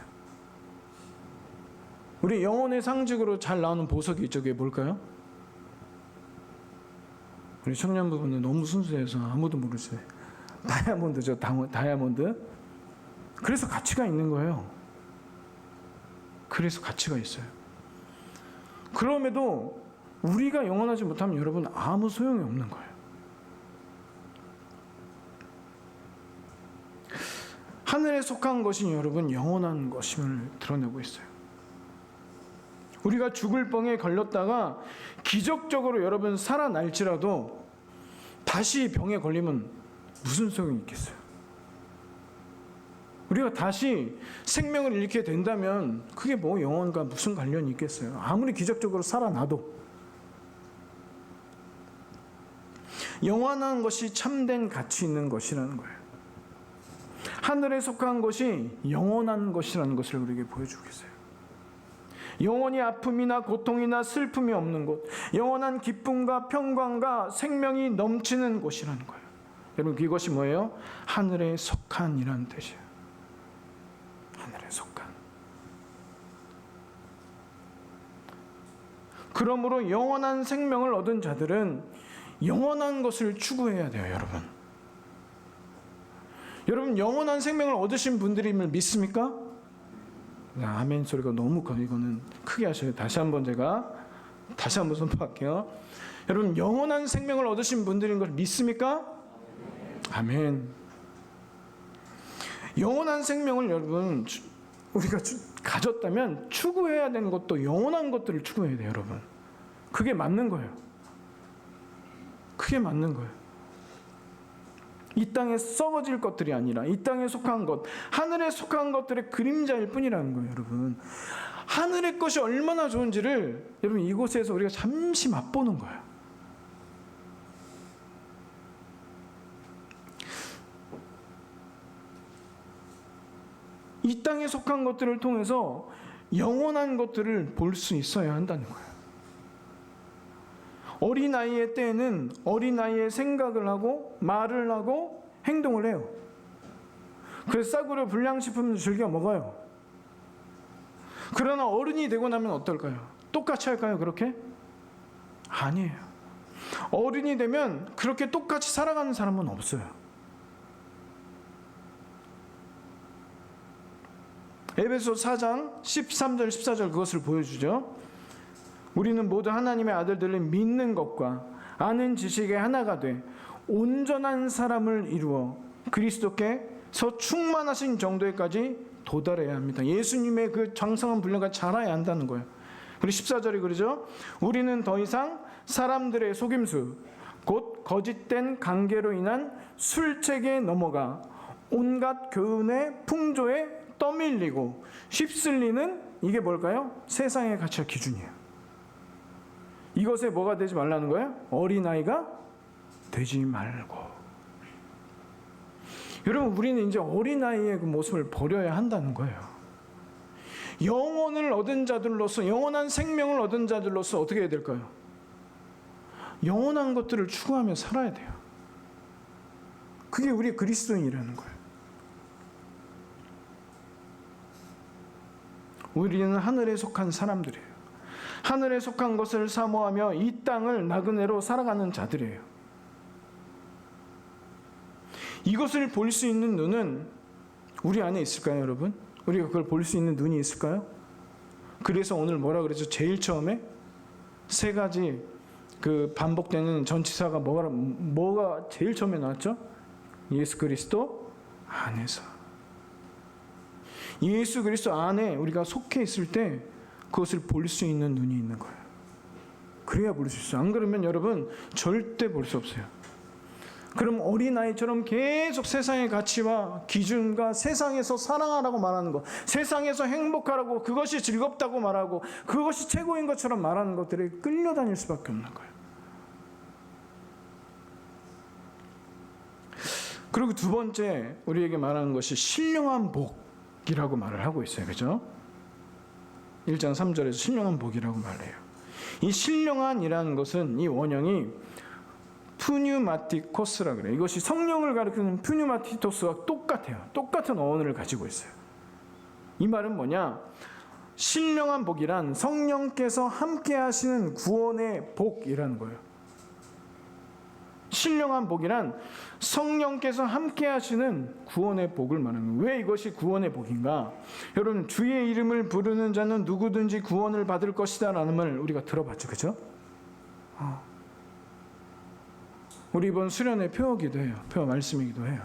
우리 영혼의 상징으로 잘 나오는 보석이 있죠. 그게 뭘까요? 우리 청년부분은 너무 순수해서 아무도 모르세요. 다이아몬드죠. 다이아몬드. 그래서 가치가 있는 거예요. 그래서 가치가 있어요. 그럼에도 우리가 영원하지 못하면 여러분 아무 소용이 없는 거예요. 하늘에 속한 것이 여러분 영원한 것임을 드러내고 있어요. 우리가 죽을 병에 걸렸다가 기적적으로 여러분 살아날지라도 다시 병에 걸리면 무슨 소용이 있겠어요? 우리가 다시 생명을 잃게 된다면 그게 뭐 영혼과 무슨 관련이 있겠어요? 아무리 기적적으로 살아나도. 영원한 것이 참된 가치 있는 것이라는 거예요. 하늘에 속한 것이 영원한 것이라는 것을 우리에게 보여주고 있어요. 영원히 아픔이나 고통이나 슬픔이 없는 곳, 영원한 기쁨과 평강과 생명이 넘치는 곳이라는 거예요. 여러분 이것이 뭐예요? 하늘에 속한이라는 뜻이에요. 하늘에 속한. 그러므로 영원한 생명을 얻은 자들은 영원한 것을 추구해야 돼요, 여러분. 여러분 영원한 생명을 얻으신 분들임을 믿습니까? 아멘 소리가 너무 커요. 이거는 크게 하셔요. 다시 한번 선포할게요. 여러분 영원한 생명을 얻으신 분들인 걸 믿습니까? 아멘. 영원한 생명을 여러분 우리가 가졌다면 추구해야 되는 것도 영원한 것들을 추구해야 돼요, 여러분. 그게 맞는 거예요. 그게 맞는 거예요. 이 땅에 썩어질 것들이 아니라 이 땅에 속한 것, 하늘에 속한 것들의 그림자일 뿐이라는 거예요, 여러분. 하늘의 것이 얼마나 좋은지를 여러분 이곳에서 우리가 잠시 맛보는 거예요. 이 땅에 속한 것들을 통해서 영원한 것들을 볼 수 있어야 한다는 거예요. 어린아이의 때에는 어린아이의 생각을 하고 말을 하고 행동을 해요. 그래서 싸구려 불량식품을 즐겨 먹어요. 그러나 어른이 되고 나면 어떨까요? 똑같이 할까요? 그렇게? 아니에요. 어른이 되면 그렇게 똑같이 살아가는 사람은 없어요. 에베소 4장 13절 14절 그것을 보여주죠. 우리는 모두 하나님의 아들들을 믿는 것과 아는 지식의 하나가 돼 온전한 사람을 이루어 그리스도께서 충만하신 정도에까지 도달해야 합니다. 예수님의 그 장성한 분량과 자라야 한다는 거예요. 그리고 14절이 그러죠. 우리는 더 이상 사람들의 속임수 곧 거짓된 관계로 인한 술책에 넘어가 온갖 교훈의 풍조에 떠밀리고 휩쓸리는 이게 뭘까요? 세상의 가치와 기준이에요. 이것에 뭐가 되지 말라는 거예요? 어린아이가 되지 말고. 여러분, 우리는 이제 어린아이의 그 모습을 버려야 한다는 거예요. 영혼을 얻은 자들로서, 영원한 생명을 얻은 자들로서 어떻게 해야 될까요? 영원한 것들을 추구하며 살아야 돼요. 그게 우리 그리스도인이라는 거예요. 우리는 하늘에 속한 사람들이에요. 하늘에 속한 것을 사모하며 이 땅을 나그네로 살아가는 자들이에요. 이것을 볼 수 있는 눈은 우리 안에 있을까요, 여러분? 우리가 그걸 볼 수 있는 눈이 있을까요? 그래서 오늘 뭐라 그랬죠? 제일 처음에 세 가지 그 반복되는 전치사가 뭐가 제일 처음에 나왔죠? 예수 그리스도 안에서. 예수 그리스도 안에 우리가 속해 있을 때 그것을 볼 수 있는 눈이 있는 거예요. 그래야 볼 수 있어요. 안 그러면 여러분 절대 볼 수 없어요. 그럼 어린아이처럼 계속 세상의 가치와 기준과 세상에서 사랑하라고 말하는 것, 세상에서 행복하라고, 그것이 즐겁다고 말하고 그것이 최고인 것처럼 말하는 것들에 끌려다닐 수밖에 없는 거예요. 그리고 두 번째 우리에게 말하는 것이 신령한 복이라고 말을 하고 있어요. 그렇죠? 1장 3절에서 신령한 복이라고 말해요. 이 신령한이라는 것은 이 원형이 푸뉴마티코스라 그래요. 이것이 성령을 가리키는 푸뉴마티토스와 똑같아요. 똑같은 어원을 가지고 있어요. 이 말은 뭐냐? 신령한 복이란 성령께서 함께 하시는 구원의 복이라는 거예요. 신령한 복이란 성령께서 함께 하시는 구원의 복을 말하는 거예요. 왜 이것이 구원의 복인가? 여러분, 주의 이름을 부르는 자는 누구든지 구원을 받을 것이다 라는 말 우리가 들어봤죠. 그렇죠? 우리 이번 수련회 표어기도 해요. 표어 말씀이기도 해요.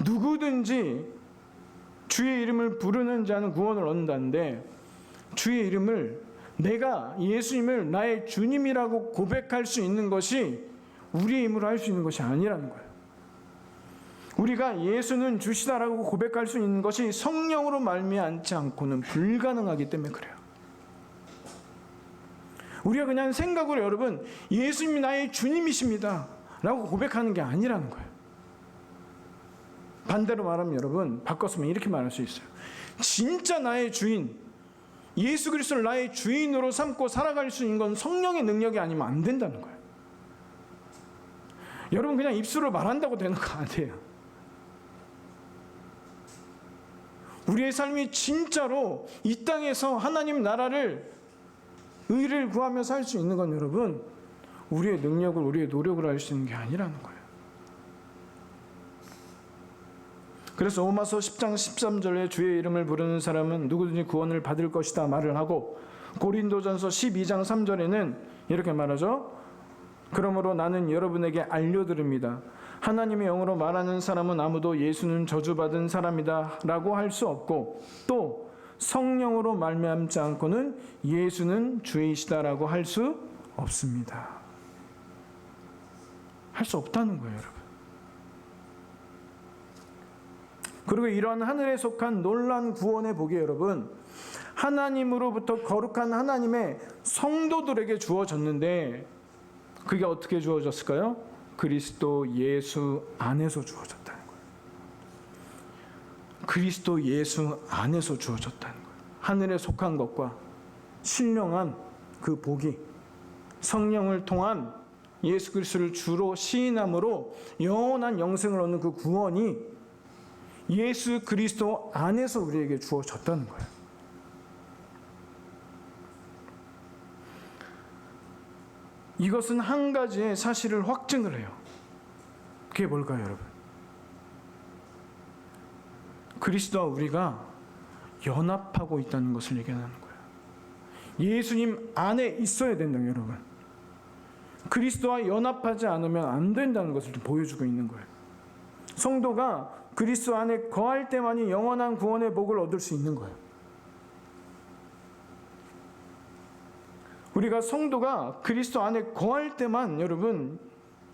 누구든지 주의 이름을 부르는 자는 구원을 얻는다는데, 주의 이름을, 내가 예수님을 나의 주님이라고 고백할 수 있는 것이 우리의 힘으로 할 수 있는 것이 아니라는 거예요. 우리가 예수는 주시다라고 고백할 수 있는 것이 성령으로 말미암지 않고는 불가능하기 때문에 그래요. 우리가 그냥 생각으로 여러분 예수님이 나의 주님이십니다 라고 고백하는 게 아니라는 거예요. 반대로 말하면 여러분, 바꿨으면 이렇게 말할 수 있어요. 진짜 나의 주인, 예수 그리스도를 나의 주인으로 삼고 살아갈 수 있는 건 성령의 능력이 아니면 안 된다는 거예요. 여러분, 그냥 입술로 말한다고 되는 거 아니에요. 우리의 삶이 진짜로 이 땅에서 하나님 나라를, 의를 구하며 살 수 있는 건 여러분, 우리의 능력을, 우리의 노력을 할 수 있는 게 아니라는 거예요. 그래서 로마서 10장 13절에 주의 이름을 부르는 사람은 누구든지 구원을 받을 것이다 말을 하고, 고린도전서 12장 3절에는 이렇게 말하죠. 그러므로 나는 여러분에게 알려드립니다. 하나님의 영으로 말하는 사람은 아무도 예수는 저주받은 사람이다 라고 할 수 없고, 또 성령으로 말미암지 않고는 예수는 주이시다라고 할 수 없습니다. 할 수 없다는 거예요, 여러분. 그리고 이런 하늘에 속한 놀라운 구원의 복이 여러분, 하나님으로부터 거룩한 하나님의 성도들에게 주어졌는데, 그게 어떻게 주어졌을까요? 그리스도 예수 안에서 주어졌다는 거예요. 그리스도 예수 안에서 주어졌다는 거예요. 하늘에 속한 것과 신령한 그 복이 성령을 통한 예수 그리스도를 주로 시인함으로 영원한 영생을 얻는 그 구원이 예수 그리스도 안에서 우리에게 주어졌다는 거예요. 이것은 한 가지의 사실을 확증을 해요. 그게 뭘까요, 여러분? 그리스도와 우리가 연합하고 있다는 것을 얘기하는 거예요. 예수님 안에 있어야 된다는 거예요, 여러분. 그리스도와 연합하지 않으면 안 된다는 것을 보여주고 있는 거예요. 성도가 그리스도 안에 거할 때만이 영원한 구원의 복을 얻을 수 있는 거예요. 우리가 성도가 그리스도 안에 거할 때만 여러분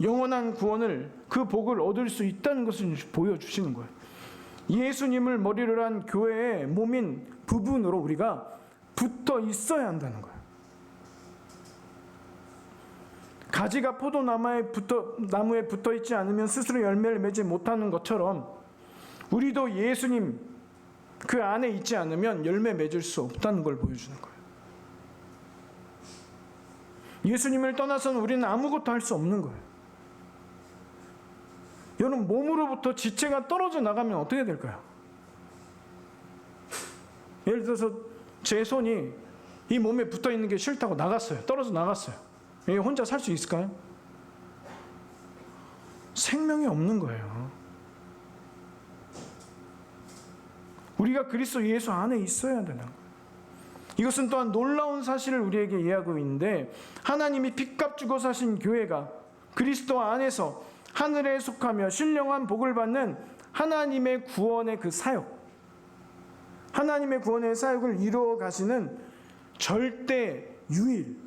영원한 구원을 그 복을 얻을 수 있다는 것을 보여주시는 거예요. 예수님을 머리로 한 교회의 몸인 부분으로 우리가 붙어 있어야 한다는 거예요. 가지가 포도나무에 붙어 있지 않으면 스스로 열매를 맺지 못하는 것처럼 우리도 예수님 그 안에 있지 않으면 열매 맺을 수 없다는 걸 보여주는 거예요. 예수님을 떠나서는 우리는 아무것도 할 수 없는 거예요. 여러분, 몸으로부터 지체가 떨어져 나가면 어떻게 될까요? 예를 들어서 제 손이 이 몸에 붙어 있는 게 싫다고 나갔어요. 떨어져 나갔어요. 혼자 살 수 있을까요? 생명이 없는 거예요. 우리가 그리스도 예수 안에 있어야 되는 거예요. 이것은 또한 놀라운 사실을 우리에게 이해하고 있는데, 하나님이 핏값 주고 사신 교회가 그리스도 안에서 하늘에 속하며 신령한 복을 받는 하나님의 구원의 그 사역, 하나님의 구원의 사역을 이루어 가시는 절대 유일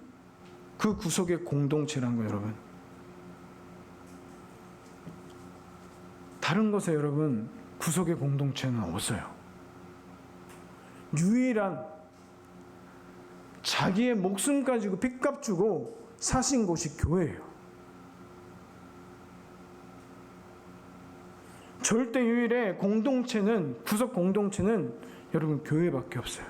그 구속의 공동체란 거예요, 여러분. 다른 것에 여러분 구속의 공동체는 없어요. 유일한 자기의 목숨 가지고 핏값 주고 사신 곳이 교회예요. 절대 유일의 공동체는, 구속 공동체는 여러분 교회밖에 없어요.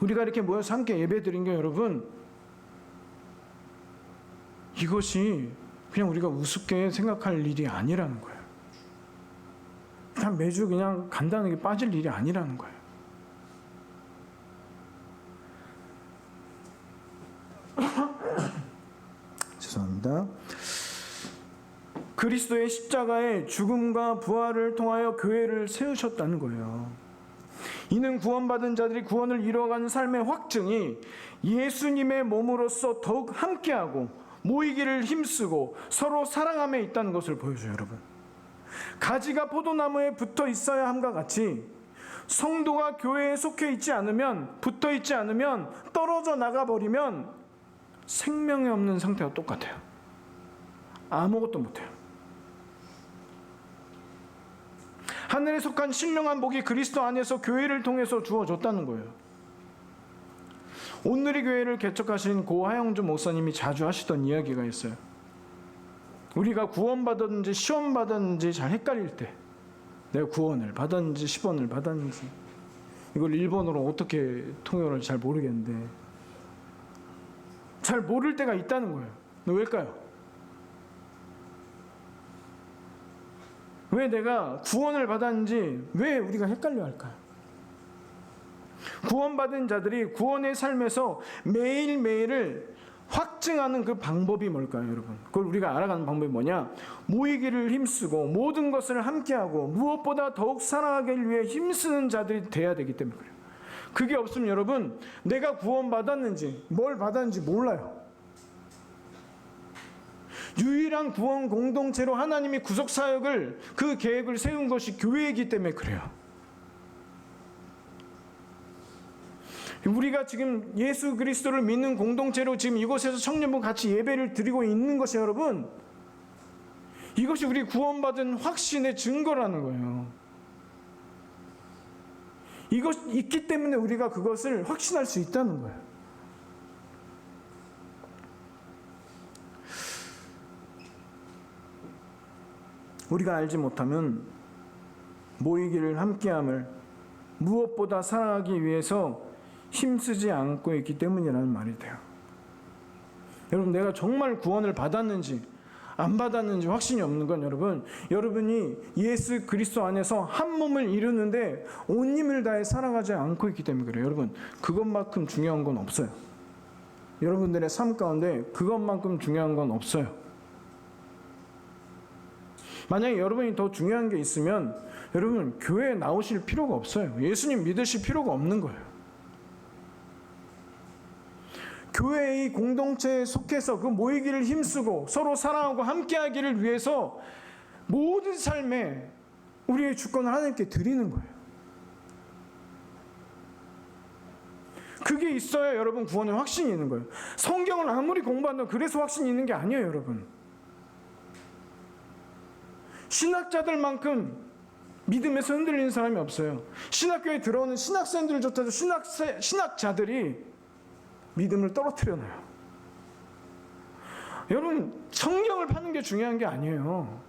우리가 이렇게 모여서 함께 예배드린 게 여러분, 이것이 그냥 우리가 우습게 생각할 일이 아니라는 거예요. 그냥 매주 그냥 간단하게 빠질 일이 아니라는 거예요. 죄송합니다. 그리스도의 십자가의 죽음과 부활을 통하여 교회를 세우셨다는 거예요. 이는 구원받은 자들이 구원을 이루어가는 삶의 확증이 예수님의 몸으로서 더욱 함께하고 모이기를 힘쓰고 서로 사랑함에 있다는 것을 보여줘요, 여러분. 가지가 포도나무에 붙어 있어야 함과 같이 성도가 교회에 속해 있지 않으면, 붙어 있지 않으면, 떨어져 나가버리면 생명이 없는 상태와 똑같아요. 아무것도 못해요. 하늘에 속한 신령한 복이 그리스도 안에서 교회를 통해서 주어졌다는 거예요. 온누리 교회를 개척하신 고 하영주 목사님이 자주 하시던 이야기가 있어요. 우리가 구원받았는지 시험 받았는지 잘 헷갈릴 때, 내가 구원을 받았는지 시험을 받았는지, 이걸 일본어로 어떻게 통역을 잘 모르겠는데 잘 모를 때가 있다는 거예요. 왜일까요? 왜 내가 구원을 받았는지 왜 우리가 헷갈려 할까요? 구원받은 자들이 구원의 삶에서 매일매일을 확증하는 그 방법이 뭘까요, 여러분? 그걸 우리가 알아가는 방법이 뭐냐? 모이기를 힘쓰고 모든 것을 함께하고 무엇보다 더욱 사랑하기를 위해 힘쓰는 자들이 돼야 되기 때문에 그래요. 그게 없으면 여러분, 내가 구원받았는지 뭘 받았는지 몰라요. 유일한 구원 공동체로 하나님이 구속 사역을, 그 계획을 세운 것이 교회이기 때문에 그래요. 우리가 지금 예수 그리스도를 믿는 공동체로 지금 이곳에서 청년부 같이 예배를 드리고 있는 것이 여러분, 이것이 우리 구원받은 확신의 증거라는 거예요. 이것 있기 때문에 우리가 그것을 확신할 수 있다는 거예요. 우리가 알지 못하면 모이기를 함께함을 무엇보다 사랑하기 위해서 힘쓰지 않고 있기 때문이라는 말이 돼요. 여러분, 내가 정말 구원을 받았는지 안 받았는지 확신이 없는 건 여러분이 예수 그리스도 안에서 한 몸을 이루는데 온 힘을 다해 살아가지 않고 있기 때문에 그래요. 여러분, 그것만큼 중요한 건 없어요. 여러분들의 삶 가운데 그것만큼 중요한 건 없어요. 만약에 여러분이 더 중요한 게 있으면 여러분 교회에 나오실 필요가 없어요. 예수님 믿으실 필요가 없는 거예요. 교회의 공동체에 속해서 그 모이기를 힘쓰고 서로 사랑하고 함께하기를 위해서 모든 삶에 우리의 주권을 하나님께 드리는 거예요. 그게 있어야 여러분 구원의 확신이 있는 거예요. 성경을 아무리 공부한다고 그래서 확신이 있는 게 아니에요, 여러분. 신학자들만큼 믿음에서 흔들리는 사람이 없어요. 신학교에 들어오는 신학생들조차도 신학자들이 믿음을 떨어뜨려놔요. 여러분, 성경을 파는 게 중요한 게 아니에요.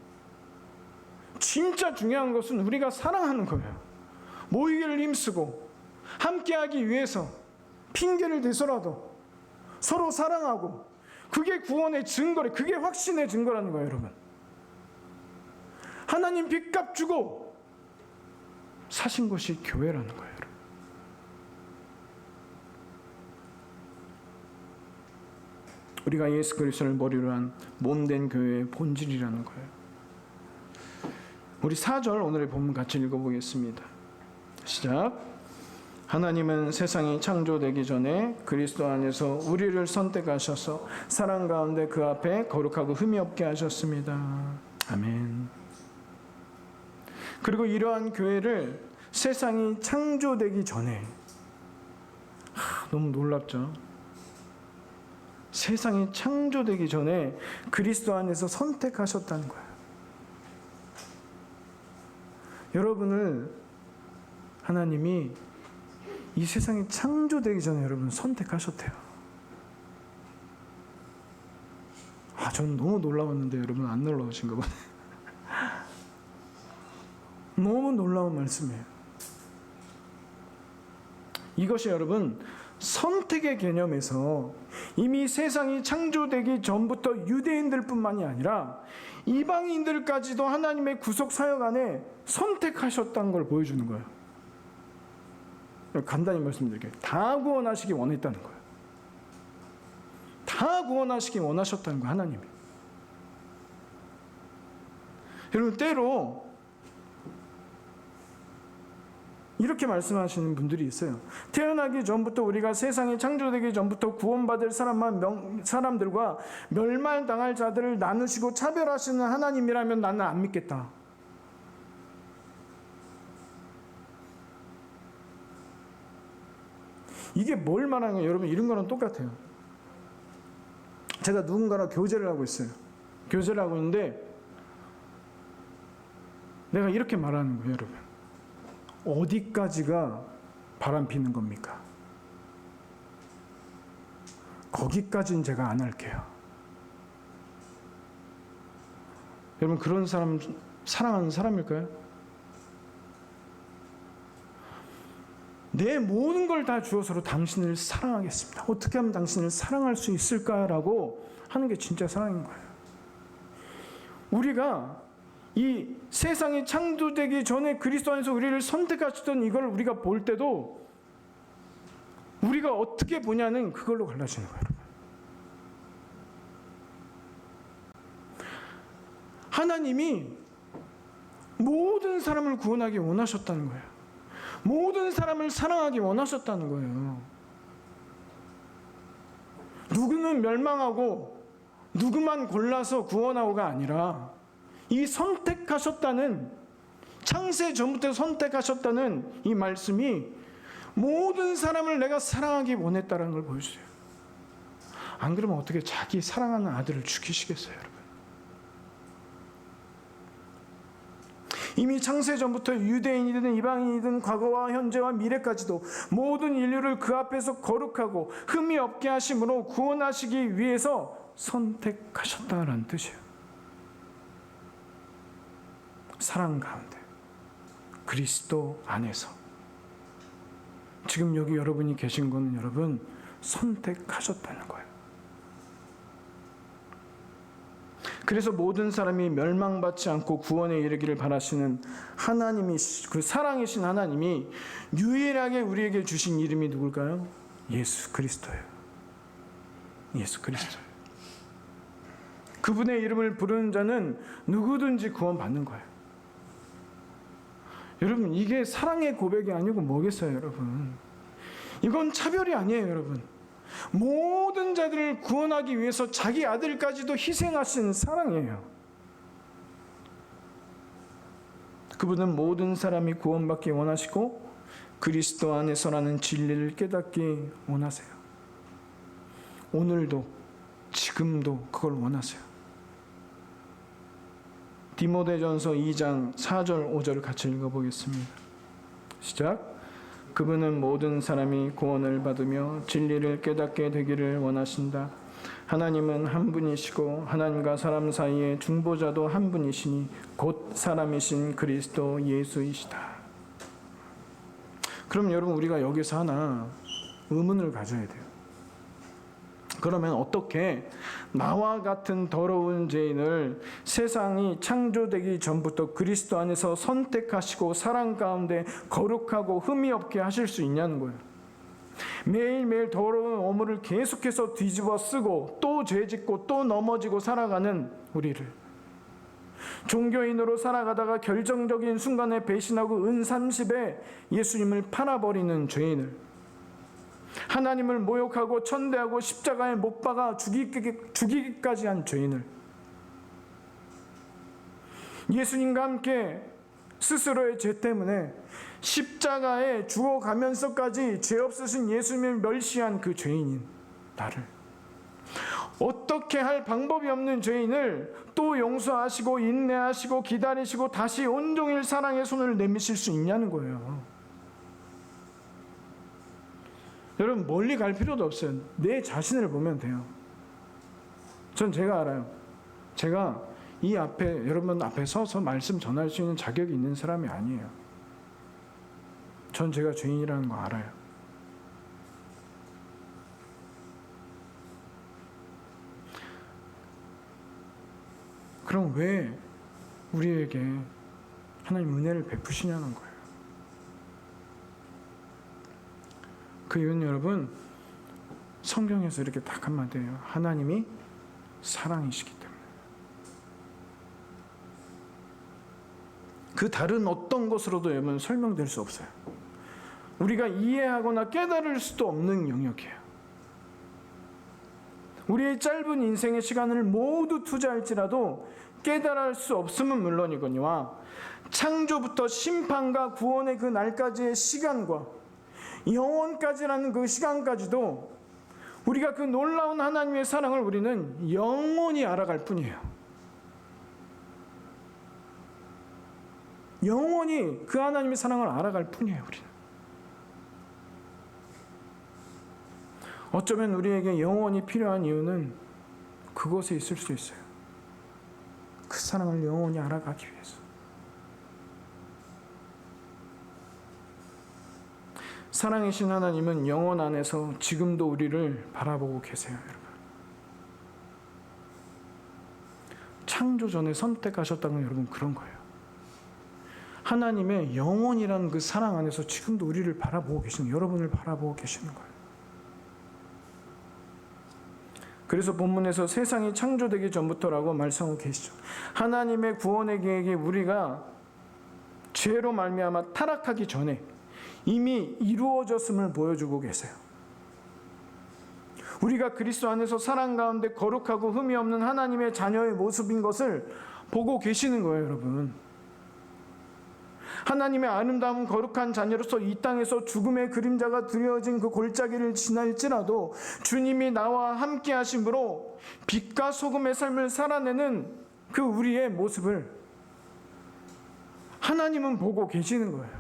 진짜 중요한 것은 우리가 사랑하는 거예요. 모이기를 힘쓰고 함께하기 위해서 핑계를 대서라도 서로 사랑하고, 그게 구원의 증거래, 그게 확신의 증거라는 거예요, 여러분. 하나님 빚값 주고 사신 것이 교회라는 거예요, 여러분. 우리가 예수 그리스도를 머리로 한 몸된 교회의 본질이라는 거예요. 우리 4절 오늘의 본문 같이 읽어보겠습니다. 시작. 하나님은 세상이 창조되기 전에 그리스도 안에서 우리를 선택하셔서 사랑 가운데 그 앞에 거룩하고 흠이 없게 하셨습니다. 아멘. 그리고 이러한 교회를 세상이 창조되기 전에, 너무 놀랍죠? 세상이 창조되기 전에 그리스도 안에서 선택하셨다는 거예요. 여러분을 하나님이 이 세상이 창조되기 전에 여러분 선택하셨대요. 저는 너무 놀라웠는데 여러분 안 놀라우신가 보네. 너무 놀라운 말씀이에요. 이것이 여러분 선택의 개념에서 이미 세상이 창조되기 전부터 유대인들뿐만이 아니라 이방인들까지도 하나님의 구속 사역 안에 선택하셨다는 걸 보여주는 거예요. 간단히 말씀드릴게요. 다 구원하시기 원했다는 거예요. 다 구원하시기 원하셨다는 거예요, 하나님이. 여러분, 때로 이렇게 말씀하시는 분들이 있어요. 태어나기 전부터, 우리가 세상이 창조되기 전부터 구원받을 사람들과 멸망당할 자들을 나누시고 차별하시는 하나님이라면 나는 안 믿겠다. 이게 뭘 말하는 거예요? 여러분, 이런 거랑 똑같아요. 제가 누군가랑 교제를 하고 있어요. 교제를 하고 있는데 내가 이렇게 말하는 거예요, 여러분. 어디까지가 바람 피는 겁니까? 거기까지는 제가 안 할게요. 여러분, 그런 사람 사랑하는 사람일까요? 내 모든 걸 다 주어서로 당신을 사랑하겠습니다. 어떻게 하면 당신을 사랑할 수 있을까라고 하는 게 진짜 사랑인 거예요. 우리가 이 세상이 창조되기 전에 그리스도 안에서 우리를 선택하시던 이걸 우리가 볼 때도 우리가 어떻게 보냐는 그걸로 갈라지는 거예요, 여러분. 하나님이 모든 사람을 구원하기 원하셨다는 거예요. 모든 사람을 사랑하기 원하셨다는 거예요. 누구는 멸망하고 누구만 골라서 구원하고가 아니라 이 선택하셨다는, 창세 전부터 선택하셨다는 이 말씀이 모든 사람을 내가 사랑하기 원했다는 걸 보여주세요. 안 그러면 어떻게 자기 사랑하는 아들을 죽이시겠어요, 여러분? 이미 창세 전부터 유대인이든 이방인이든 과거와 현재와 미래까지도 모든 인류를 그 앞에서 거룩하고 흠이 없게 하심으로 구원하시기 위해서 선택하셨다는 뜻이에요. 사랑 가운데, 그리스도 안에서. 지금 여기 여러분이 계신 거는 여러분 선택하셨다는 거예요. 그래서 모든 사람이 멸망받지 않고 구원에 이르기를 바라시는 하나님이, 그 사랑이신 하나님이 유일하게 우리에게 주신 이름이 누굴까요? 예수 그리스도예요. 예수 그리스도. 그분의 이름을 부르는 자는 누구든지 구원받는 거예요. 여러분, 이게 사랑의 고백이 아니고 뭐겠어요, 여러분? 이건 차별이 아니에요, 여러분. 모든 자들을 구원하기 위해서 자기 아들까지도 희생하신 사랑이에요. 그분은 모든 사람이 구원받기 원하시고 그리스도 안에서라는 진리를 깨닫기 원하세요. 오늘도, 지금도 그걸 원하세요. 디모데전서 2장 4절 5절을 같이 읽어보겠습니다. 시작. 그분은 모든 사람이 구원을 받으며 진리를 깨닫게 되기를 원하신다. 하나님은 한 분이시고 하나님과 사람 사이의 중보자도 한 분이시니 곧 사람이신 그리스도 예수이시다. 그럼 여러분, 우리가 여기서 하나 의문을 가져야 돼요. 그러면 어떻게 나와 같은 더러운 죄인을 세상이 창조되기 전부터 그리스도 안에서 선택하시고 사랑 가운데 거룩하고 흠이 없게 하실 수 있냐는 거예요. 매일매일 더러운 오물을 계속해서 뒤집어 쓰고 또 죄짓고 또 넘어지고 살아가는 우리를, 종교인으로 살아가다가 결정적인 순간에 배신하고 은30에 예수님을 팔아버리는 죄인을, 하나님을 모욕하고 천대하고 십자가에 못 박아 죽이기까지 한 죄인을, 예수님과 함께 스스로의 죄 때문에 십자가에 죽어가면서까지 죄 없으신 예수님을 멸시한 그 죄인인 나를, 어떻게 할 방법이 없는 죄인을 또 용서하시고 인내하시고 기다리시고 다시 온종일 사랑의 손을 내미실 수 있냐는 거예요. 여러분, 멀리 갈 필요도 없어요. 내 자신을 보면 돼요. 전 제가 알아요. 제가 이 앞에, 여러분 앞에 서서 말씀 전할 수 있는 자격이 있는 사람이 아니에요. 전 제가 죄인이라는 거 알아요. 그럼 왜 우리에게 하나님 은혜를 베푸시냐는 거예요. 그 이유는 여러분, 성경에서 이렇게 딱 한마디예요. 하나님이 사랑이시기 때문에. 그 다른 어떤 것으로도 여러분 설명될 수 없어요. 우리가 이해하거나 깨달을 수도 없는 영역이에요. 우리의 짧은 인생의 시간을 모두 투자할지라도 깨달을 수 없음은 물론이거니와 창조부터 심판과 구원의 그 날까지의 시간과 영원까지라는 그 시간까지도 우리가 그 놀라운 하나님의 사랑을 우리는 영원히 알아갈 뿐이에요. 영원히 그 하나님의 사랑을 알아갈 뿐이에요, 우리는. 어쩌면 우리에게 영원히 필요한 이유는 그곳에 있을 수 있어요. 그 사랑을 영원히 알아가기 위해서. 사랑이신 하나님은 영원 안에서 지금도 우리를 바라보고 계세요, 여러분. 창조 전에 선택하셨다는 건 여러분 그런 거예요. 하나님의 영원이라는 그 사랑 안에서 지금도 우리를 바라보고 계시는, 여러분을 바라보고 계시는 거예요. 그래서 본문에서 세상이 창조되기 전부터라고 말씀하고 계시죠. 하나님의 구원의 계획이 우리가 죄로 말미암아 타락하기 전에 이미 이루어졌음을 보여주고 계세요. 우리가 그리스도 안에서 사랑 가운데 거룩하고 흠이 없는 하나님의 자녀의 모습인 것을 보고 계시는 거예요, 여러분. 하나님의 아름다운 거룩한 자녀로서 이 땅에서 죽음의 그림자가 드려진 그 골짜기를 지날지라도 주님이 나와 함께 하심으로 빛과 소금의 삶을 살아내는 그 우리의 모습을 하나님은 보고 계시는 거예요.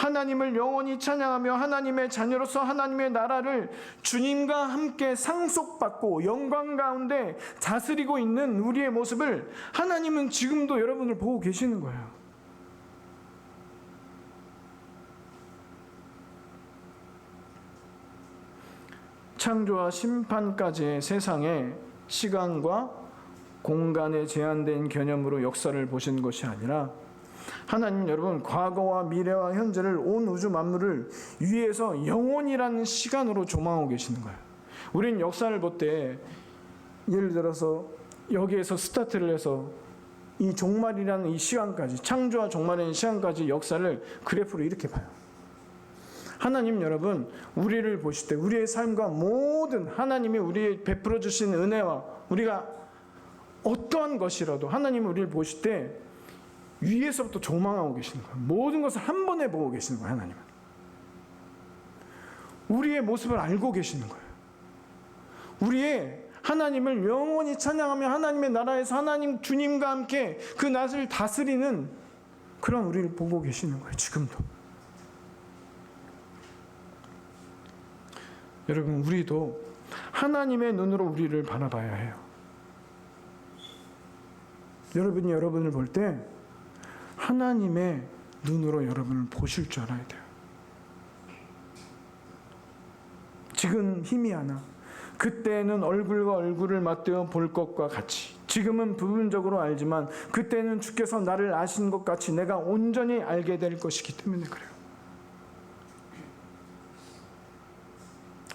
하나님을 영원히 찬양하며 하나님의 자녀로서 하나님의 나라를 주님과 함께 상속받고 영광 가운데 다스리고 있는 우리의 모습을 하나님은 지금도 여러분을 보고 계시는 거예요. 창조와 심판까지의 세상에 시간과 공간에 제한된 개념으로 역사를 보시는 것이 아니라 하나님 여러분 과거와 미래와 현재를 온 우주 만물을 위에서 영원이라는 시간으로 조망하고 계시는 거예요. 우리는 역사를 볼 때 예를 들어서 여기에서 스타트를 해서 이 종말이라는 이 시간까지 창조와 종말이라는 시간까지 역사를 그래프로 이렇게 봐요. 하나님 여러분 우리를 보실 때 우리의 삶과 모든 하나님이 우리에 베풀어 주신 은혜와 우리가 어떠한 것이라도 하나님이 우리를 보실 때 위에서부터 조망하고 계시는 거예요. 모든 것을 한 번에 보고 계시는 거예요. 하나님은 우리의 모습을 알고 계시는 거예요. 우리의 하나님을 영원히 찬양하며 하나님의 나라에서 하나님 주님과 함께 그 낯을 다스리는 그런 우리를 보고 계시는 거예요. 지금도. 여러분 우리도 하나님의 눈으로 우리를 바라봐야 해요. 여러분이 여러분을 볼 때 하나님의 눈으로 여러분을 보실 줄 알아야 돼요. 지금 힘이 하나 그때는 얼굴과 얼굴을 맞대어 볼 것과 같이 지금은 부분적으로 알지만 그때는 주께서 나를 아신 것 같이 내가 온전히 알게 될 것이기 때문에 그래요.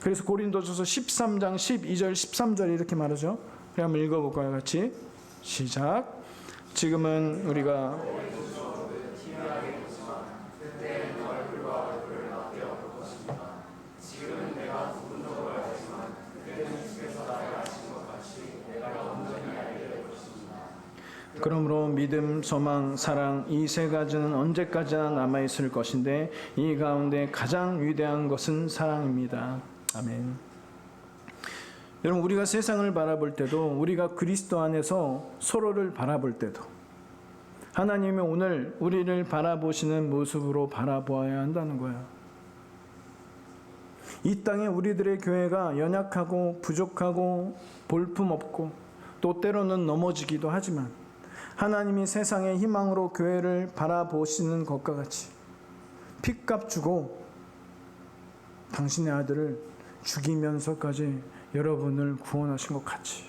그래서 고린도전서 13장 12절 13절 이렇게 말하죠. 한번 읽어볼까요? 같이 시작. 지금은 우리가 그러므로 믿음, 소망, 사랑 이 세 가지는 언제까지나 남아있을 것인데 이 가운데 가장 위대한 것은 사랑입니다. 아멘. 여러분 우리가 세상을 바라볼 때도 우리가 그리스도 안에서 서로를 바라볼 때도 하나님이 오늘 우리를 바라보시는 모습으로 바라보아야 한다는 거예요. 이 땅에 우리들의 교회가 연약하고 부족하고 볼품없고 또 때로는 넘어지기도 하지만 하나님이 세상의 희망으로 교회를 바라보시는 것과 같이 핏값 주고 당신의 아들을 죽이면서까지 여러분을 구원하신 것 같이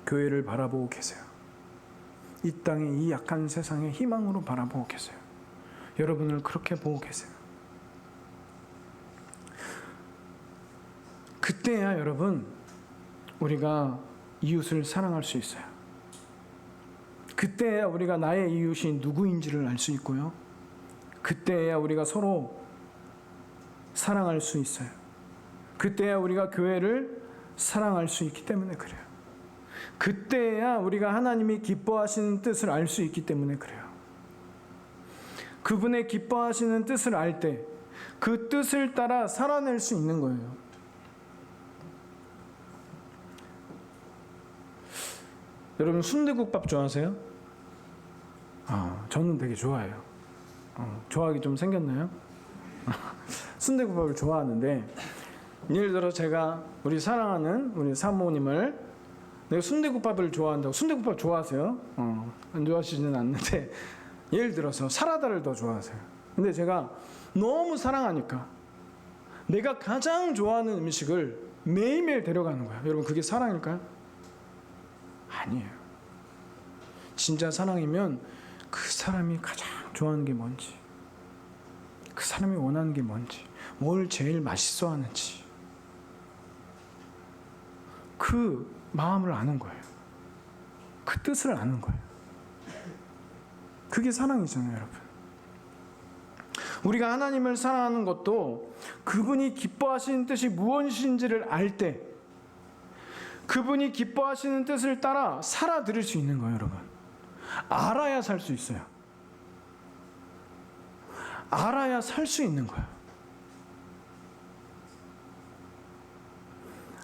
교회를 바라보고 계세요. 이 땅의 이 약한 세상의 희망으로 바라보고 계세요. 여러분을 그렇게 보고 계세요. 그때야 여러분 우리가 이웃을 사랑할 수 있어요. 그때야 우리가 나의 이웃이 누구인지를 알 수 있고요. 그때야 우리가 서로 사랑할 수 있어요. 그때야 우리가 교회를 사랑할 수 있기 때문에 그래요. 그때야 우리가 하나님이 기뻐하시는 뜻을 알 수 있기 때문에 그래요. 그분의 기뻐하시는 뜻을 알 때 그 뜻을 따라 살아낼 수 있는 거예요. 여러분 순대국밥 좋아하세요? 저는 되게 좋아해요. 좋아하기 좀 생겼나요? 순대국밥을 좋아하는데 예를 들어 제가 우리 사랑하는 우리 사모님을 내가 순대국밥을 좋아한다고 순대국밥 좋아하세요? 안 좋아하시지는 않는데 예를 들어서 사라다를 더 좋아하세요. 근데 제가 너무 사랑하니까 내가 가장 좋아하는 음식을 매일매일 데려가는 거야. 여러분 그게 사랑일까요? 아니에요. 진짜 사랑이면 그 사람이 가장 좋아하는 게 뭔지 그 사람이 원하는 게 뭔지 뭘 제일 맛있어 하는지 그 마음을 아는 거예요. 그 뜻을 아는 거예요. 그게 사랑이잖아요, 여러분. 우리가 하나님을 사랑하는 것도 그분이 기뻐하시는 뜻이 무엇인지를 알 때 그분이 기뻐하시는 뜻을 따라 살아들일 수 있는 거예요, 여러분. 알아야 살 수 있어요. 알아야 살 수 있는 거예요.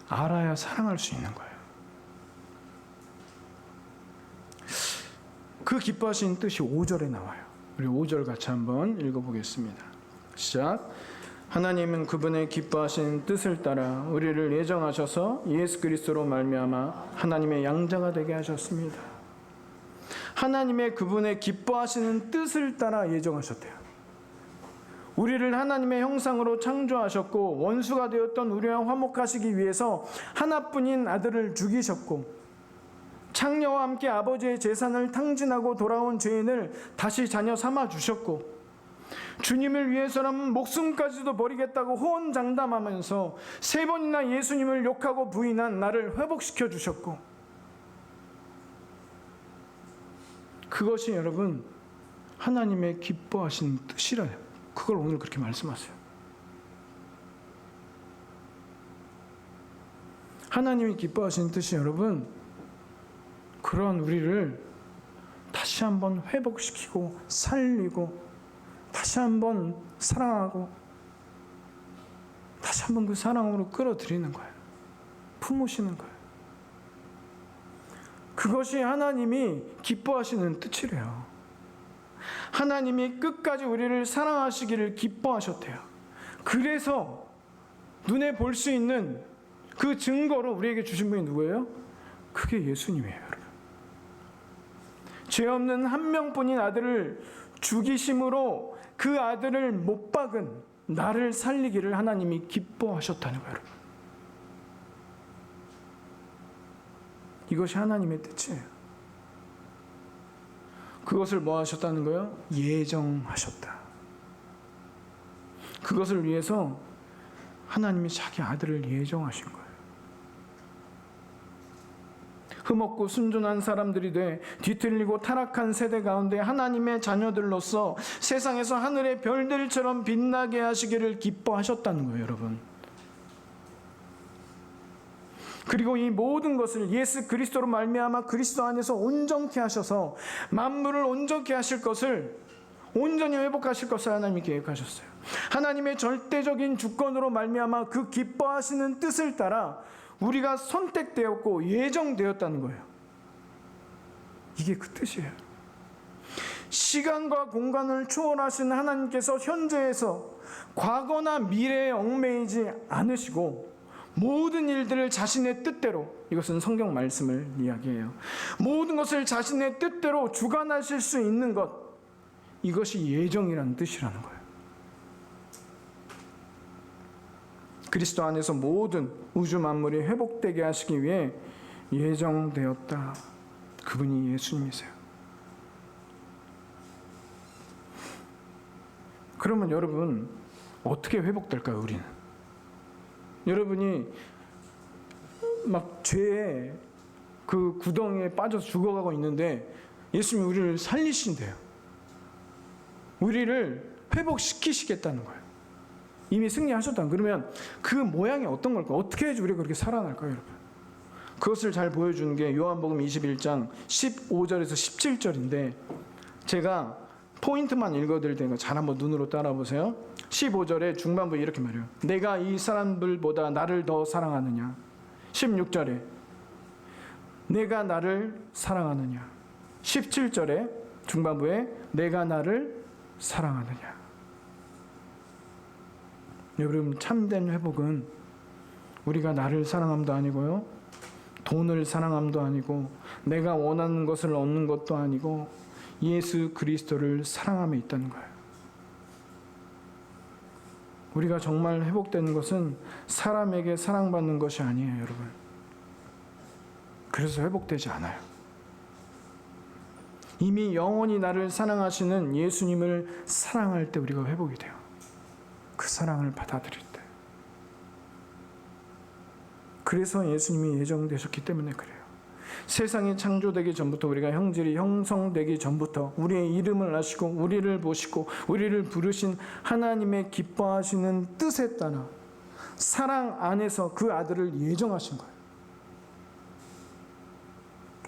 알아야 사랑할 수 있는 거예요. 그 기뻐하시는 뜻이 5절에 나와요. 우리 5절 같이 한번 읽어보겠습니다. 시작. 하나님은 그분의 기뻐하신 뜻을 따라 우리를 예정하셔서 예수 그리스도로 말미암아 하나님의 양자가 되게 하셨습니다. 하나님의 그분의 기뻐하시는 뜻을 따라 예정하셨대요. 우리를 하나님의 형상으로 창조하셨고 원수가 되었던 우리와 화목하시기 위해서 하나뿐인 아들을 죽이셨고 창녀와 함께 아버지의 재산을 탕진하고 돌아온 죄인을 다시 자녀 삼아 주셨고 주님을 위해서라면 목숨까지도 버리겠다고 호언장담하면서 3번이나 예수님을 욕하고 부인한 나를 회복시켜 주셨고, 그것이 여러분 하나님의 기뻐하신 뜻이라요. 그걸 오늘 그렇게 말씀하세요. 하나님이 기뻐하신 뜻이 여러분 그런 우리를 다시 한번 회복시키고 살리고 다시 한번 사랑하고 다시 한번 그 사랑으로 끌어들이는 거예요. 품으시는 거예요. 그것이 하나님이 기뻐하시는 뜻이래요. 하나님이 끝까지 우리를 사랑하시기를 기뻐하셨대요. 그래서 눈에 볼 수 있는 그 증거로 우리에게 주신 분이 누구예요? 그게 예수님이에요, 여러분. 죄 없는 한 명뿐인 아들을 죽이심으로 그 아들을 못 박은 나를 살리기를 하나님이 기뻐하셨다는 거예요, 여러분. 이것이 하나님의 뜻이에요. 그것을 뭐 하셨다는 거예요? 예정하셨다. 그것을 위해서 하나님이 자기 아들을 예정하신 거예요. 흠없고 순전한 사람들이 돼 뒤틀리고 타락한 세대 가운데 하나님의 자녀들로서 세상에서 하늘의 별들처럼 빛나게 하시기를 기뻐하셨다는 거예요, 여러분. 그리고 이 모든 것을 예수 그리스도로 말미암아 그리스도 안에서 온전케 하셔서 만물을 온전케 하실 것을, 온전히 회복하실 것을 하나님이 계획하셨어요. 하나님의 절대적인 주권으로 말미암아 그 기뻐하시는 뜻을 따라 우리가 선택되었고 예정되었다는 거예요. 이게 그 뜻이에요. 시간과 공간을 초월하신 하나님께서 현재에서 과거나 미래에 얽매이지 않으시고 모든 일들을 자신의 뜻대로, 이것은 성경 말씀을 이야기해요. 모든 것을 자신의 뜻대로 주관하실 수 있는 것, 이것이 예정이라는 뜻이라는 거예요. 그리스도 안에서 모든 우주 만물이 회복되게 하시기 위해 예정되었다. 그분이 예수님이세요. 그러면 여러분 어떻게 회복될까요, 우리는? 여러분이 막 죄의 그 구덩이에 빠져서 죽어가고 있는데 예수님이 우리를 살리신대요. 우리를 회복시키시겠다는 거예요. 이미 승리하셨다. 그러면 그 모양이 어떤 걸까? 어떻게 해야지 우리가 그렇게 살아날까요, 여러분? 그것을 잘 보여주는 게 요한복음 21장 15절에서 17절인데 제가 포인트만 읽어드릴 테니까 잘 한번 눈으로 따라보세요. 15절에 중반부에 이렇게 말해요. 내가 이 사람들보다 나를 더 사랑하느냐. 16절에 내가 나를 사랑하느냐. 17절에 중반부에 내가 나를 사랑하느냐. 여러분, 참된 회복은 우리가 나를 사랑함도 아니고요, 돈을 사랑함도 아니고, 내가 원하는 것을 얻는 것도 아니고, 예수 그리스도를 사랑함에 있다는 거예요. 우리가 정말 회복되는 것은 사람에게 사랑받는 것이 아니에요, 여러분. 그래서 회복되지 않아요. 이미 영원히 나를 사랑하시는 예수님을 사랑할 때 우리가 회복이 돼요. 그 사랑을 받아들일 때. 그래서 예수님이 예정되셨기 때문에 그래요. 세상이 창조되기 전부터, 우리가 형질이 형성되기 전부터 우리의 이름을 아시고 우리를 보시고 우리를 부르신 하나님의 기뻐하시는 뜻에 따라 사랑 안에서 그 아들을 예정하신 거예요.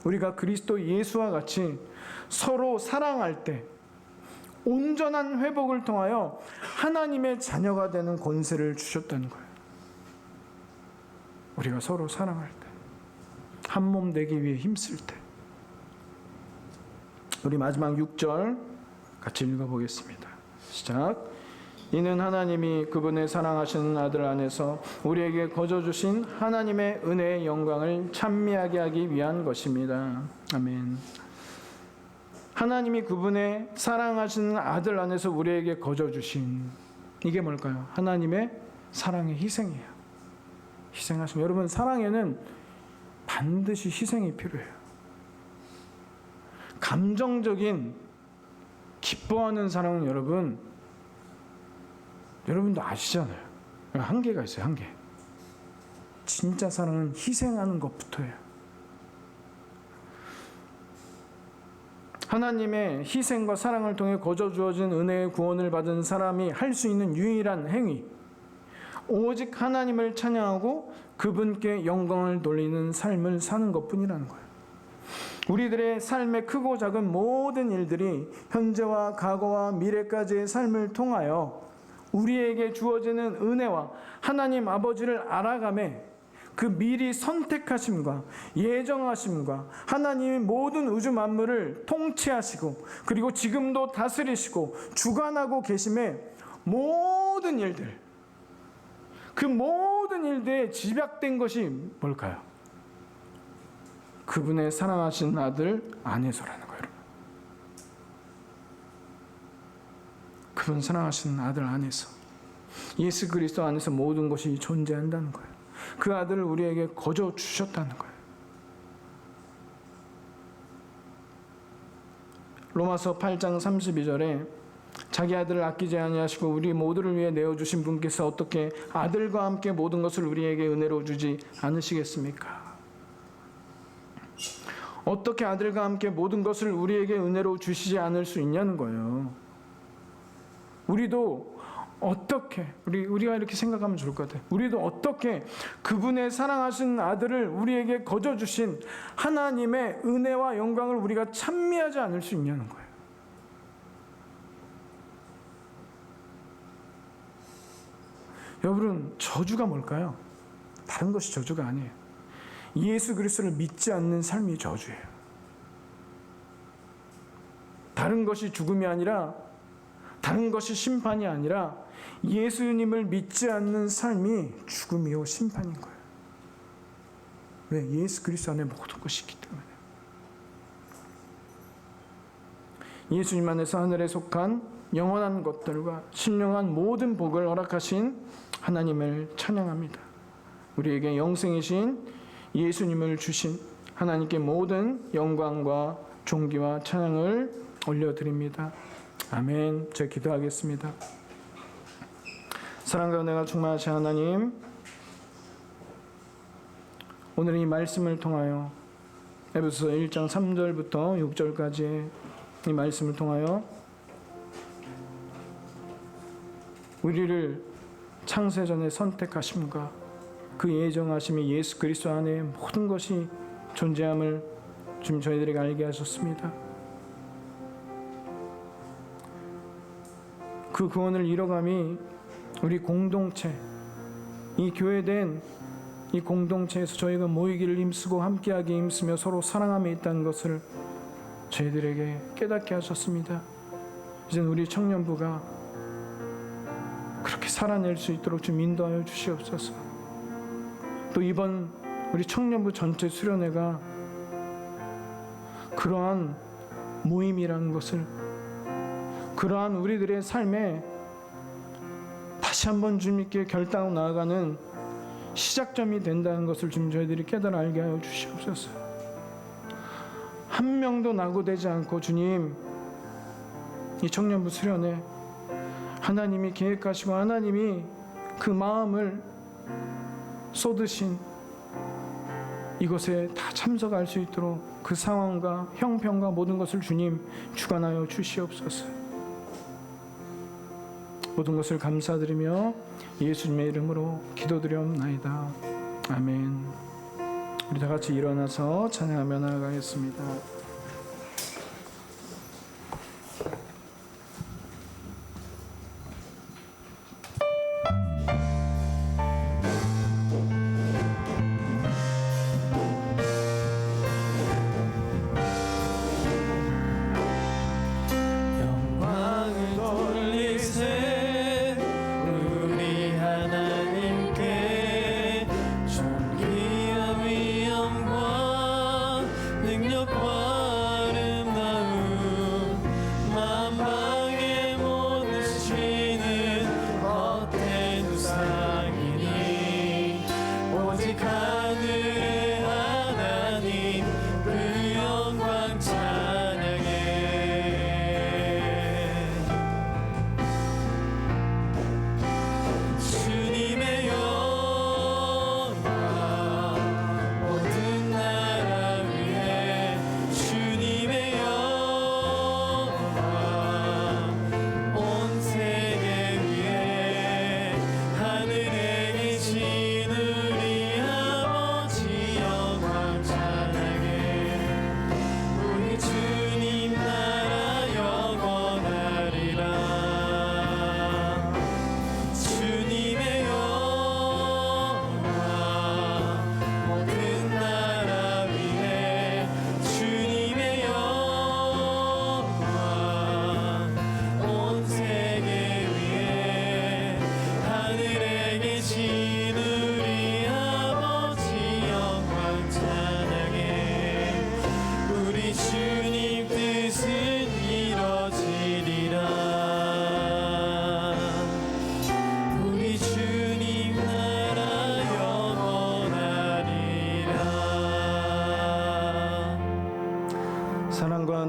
우리가 그리스도 예수와 같이 서로 사랑할 때 온전한 회복을 통하여 하나님의 자녀가 되는 권세를 주셨다는 거예요. 우리가 서로 사랑할 때, 한 몸 되기 위해 힘쓸 때. 우리 마지막 6절 같이 읽어보겠습니다. 시작. 이는 하나님이 그분의 사랑하시는 아들 안에서 우리에게 거저 주신 하나님의 은혜의 영광을 찬미하게 하기 위한 것입니다. 아멘. 하나님이 그분의 사랑하시는 아들 안에서 우리에게 거저 주신, 이게 뭘까요? 하나님의 사랑의 희생이에요. 희생하심. 여러분, 사랑에는 반드시 희생이 필요해요. 감정적인 기뻐하는 사랑은 여러분도 아시잖아요. 한계가 있어요. 한계. 진짜 사랑은 희생하는 것부터예요. 하나님의 희생과 사랑을 통해 거저 주어진 은혜의 구원을 받은 사람이 할 수 있는 유일한 행위, 오직 하나님을 찬양하고 그분께 영광을 돌리는 삶을 사는 것뿐이라는 거예요. 우리들의 삶의 크고 작은 모든 일들이 현재와 과거와 미래까지의 삶을 통하여 우리에게 주어지는 은혜와 하나님 아버지를 알아가매 그 미리 선택하심과 예정하심과 하나님이 모든 우주 만물을 통치하시고 그리고 지금도 다스리시고 주관하고 계심의 모든 일들, 그 모든 일들에 집약된 것이 뭘까요? 그분의 사랑하신 아들 안에서라는 거예요. 그분 사랑하시는 아들 안에서, 예수 그리스도 안에서 모든 것이 존재한다는 거예요. 그 아들을 우리에게 거저 주셨다는 거예요. 로마서 8장 32절에 자기 아들을 아끼지 아니하시고 우리 모두를 위해 내어주신 분께서 어떻게 아들과 함께 모든 것을 우리에게 은혜로 주지 않으시겠습니까? 어떻게 아들과 함께 모든 것을 우리에게 은혜로 주시지 않을 수 있냐는 거예요. 우리도 어떻게, 우리가 이렇게 생각하면 좋을 것 같아요. 우리도 어떻게 그분의 사랑하신 아들을 우리에게 거저 주신 하나님의 은혜와 영광을 우리가 찬미하지 않을 수 있냐는 거예요. 여러분, 저주가 뭘까요? 다른 것이 저주가 아니에요. 예수 그리스도를 믿지 않는 삶이 저주예요. 다른 것이 죽음이 아니라, 다른 것이 심판이 아니라 예수님을 믿지 않는 삶이 죽음이요 심판인 거예요. 왜? 예수 그리스도 안에 모든 것이 있기 때문에. 예수님 안에서 하늘에 속한 영원한 것들과 신령한 모든 복을 허락하신 하나님을 찬양합니다. 우리에게 영생이신 예수님을 주신 하나님께 모든 영광과 존귀와 찬양을 올려드립니다. 아멘. 제가 기도하겠습니다. 사랑과 은혜가 충만하신 하나님, 오늘 이 말씀을 통하여 에베소서 1장 3절부터 6절까지 이 말씀을 통하여 우리를 창세전에 선택하심과 그 예정하심이 예수 그리스도 안에 모든 것이 존재함을 주님 저희들에게 알게 하셨습니다. 그 구원을 이뤄감이 우리 공동체, 이 교회된 이 공동체에서 저희가 모이기를 힘쓰고 함께하기 힘쓰며 서로 사랑함에 있다는 것을 저희들에게 깨닫게 하셨습니다. 이제는 우리 청년부가 그렇게 살아낼 수 있도록 좀 인도하여 주시옵소서. 또 이번 우리 청년부 전체 수련회가 그러한 모임이라는 것을, 그러한 우리들의 삶에 다시 한번 주님께 결단하고 나아가는 시작점이 된다는 것을 좀 저희들이 깨달아 알게 하여 주시옵소서. 한 명도 낙오되지 않고 주님, 이 청년부 수련회 하나님이 계획하시고 하나님이 그 마음을 쏟으신 이것에 다 참석할 수 있도록 그 상황과 형편과 모든 것을 주님 주관하여 주시옵소서. 모든 것을 감사드리며 예수님의 이름으로 기도드리옵나이다. 아멘. 우리 다 같이 일어나서 찬양하며 나아가겠습니다. 영광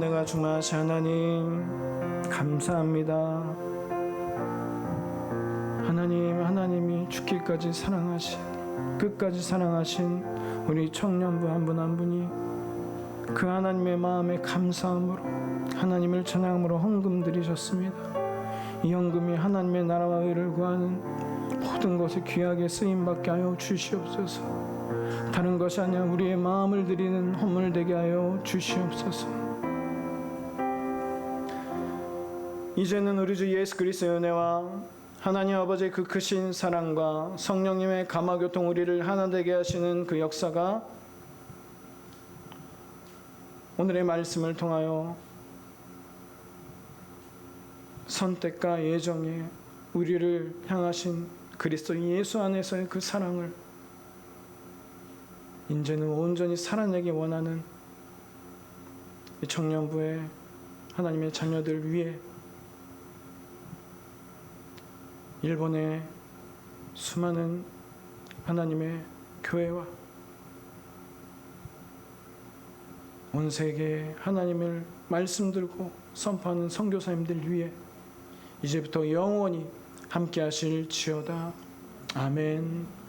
은혜가 충만하신 하나님 감사합니다. 하나님이 죽기까지 사랑하신, 끝까지 사랑하신 우리 청년부 한 분 한 분이 그 하나님의 마음에 감사함으로 하나님을 찬양함으로 헌금 드리셨습니다. 이 헌금이 하나님의 나라와 의를 구하는 모든 것에 귀하게 쓰임받게 하여 주시옵소서. 다른 것이 아니라 우리의 마음을 드리는 헌물 되게 하여 주시옵소서. 이제는 우리 주 예수 그리스도의 은혜와 하나님 아버지의 그 크신 사랑과 성령님의 감화교통 우리를 하나 되게 하시는 그 역사가 오늘의 말씀을 통하여 선택과 예정에 우리를 향하신 그리스도 예수 안에서의 그 사랑을 이제는 온전히 살아내기 원하는 이 청년부의 하나님의 자녀들 위해 일본의 수많은 하나님의 교회와 온 세계에 하나님을 말씀 들고 선포하는 선교사님들 위해 이제부터 영원히 함께 하실지어다. 아멘.